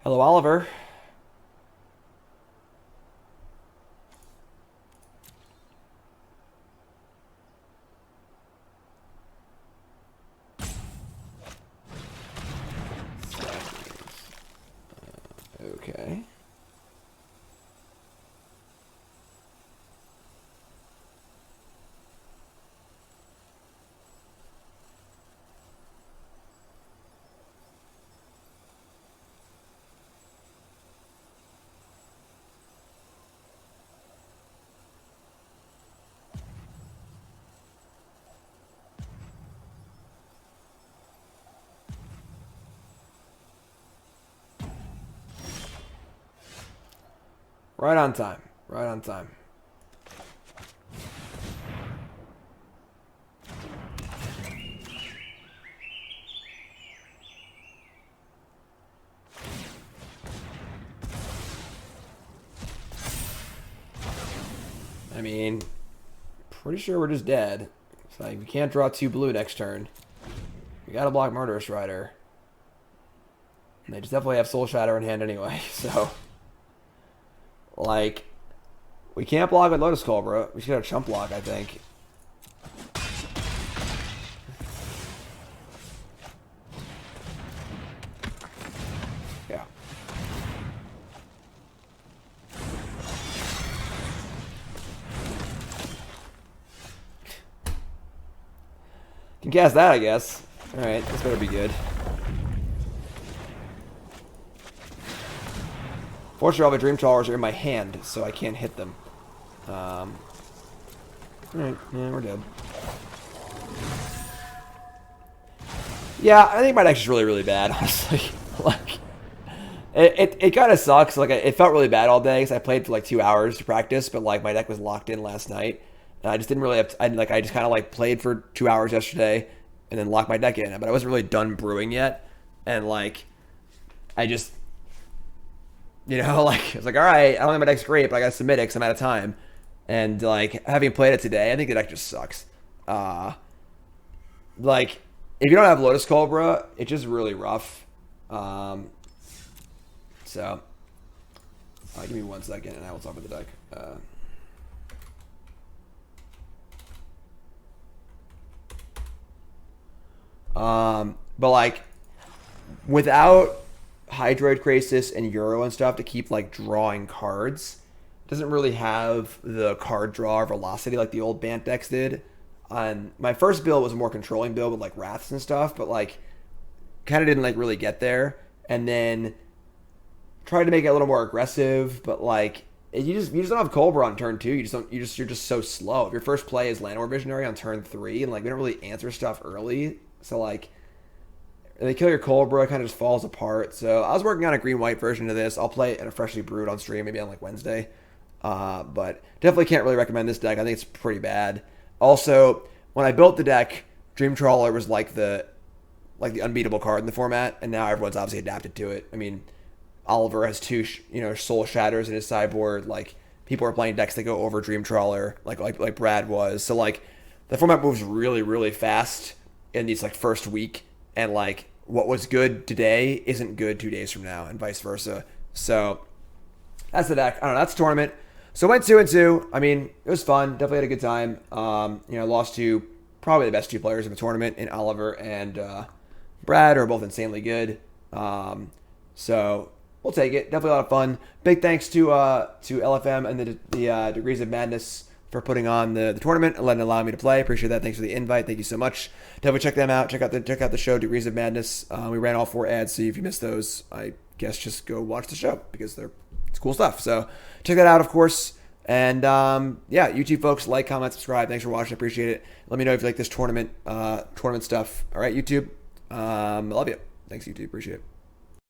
Hello, Oliver. Okay. Right on time. Right on time. I mean, pretty sure we're just dead. It's like, we can't draw 2 blue next turn. We gotta block Murderous Rider. And they just definitely have Soul Shatter in hand anyway, so... Like, we can't block with Lotus Cobra. We should have a chump block, I think. Yeah. Can cast that, I guess. Alright, this better be good. Fortunately, all the Dream Trawlers are in my hand, so I can't hit them. Alright, yeah, we're dead. Yeah, I think my deck's just really, really bad, honestly. Like, it kind of sucks. Like, it felt really bad all day, because I played for like 2 hours to practice, but like, my deck was locked in last night. And I just didn't really have, I just kind of like played for 2 hours yesterday, and then locked my deck in. But I wasn't really done brewing yet. And like, I just... You know, like, I was like, all right, I don't think my deck's great, but I got to submit it because I'm out of time. And, like, having played it today, I think the deck just sucks. Like, if you don't have Lotus Cobra, it's just really rough. So, give me 1 second and I will talk about the deck. But, like, without... Hydroid Crisis and Euro and stuff to keep like drawing cards. Doesn't really have the card draw velocity like the old Bant decks did. My first build was a more controlling build with like Wraths and stuff, but like kind of didn't like really get there. And then tried to make it a little more aggressive, but like you just don't have Cobra on turn 2. You're just so slow. If your first play is Llanowar Visionary on turn 3, and like we don't really answer stuff early, so like. They kill your Cobra, it kind of just falls apart. So I was working on a green-white version of this. I'll play it in a freshly brewed on stream, maybe on like Wednesday. But definitely can't really recommend this deck. I think it's pretty bad. Also, when I built the deck, Dream Trawler was like the unbeatable card in the format, and now everyone's obviously adapted to it. I mean, Oliver has 2 Soul Shatters in his sideboard. Like people are playing decks that go over Dream Trawler, like Brad was. So like the format moves really, really fast in these like first week. And, like, what was good today isn't good 2 days from now, and vice versa. So, that's the deck. I don't know. That's the tournament. So, went 2-2. I mean, it was fun. Definitely had a good time. Lost to probably the best 2 players in the tournament in Oliver and Brad, are both insanely good. So, we'll take it. Definitely a lot of fun. Big thanks to LFM and the Degrees of Madness for putting on the tournament and allowing me to play. Appreciate that. Thanks for the invite. Thank you so much. Definitely check them out. Check out the show Degrees of Madness. We ran all 4 ads, so if you missed those, I guess just go watch the show because they're It's cool stuff. So check that out, of course. And yeah, YouTube folks, like, comment, subscribe. Thanks for watching. I appreciate it. Let me know if you like this tournament stuff. All right, YouTube. I love you. Thanks, YouTube. Appreciate it.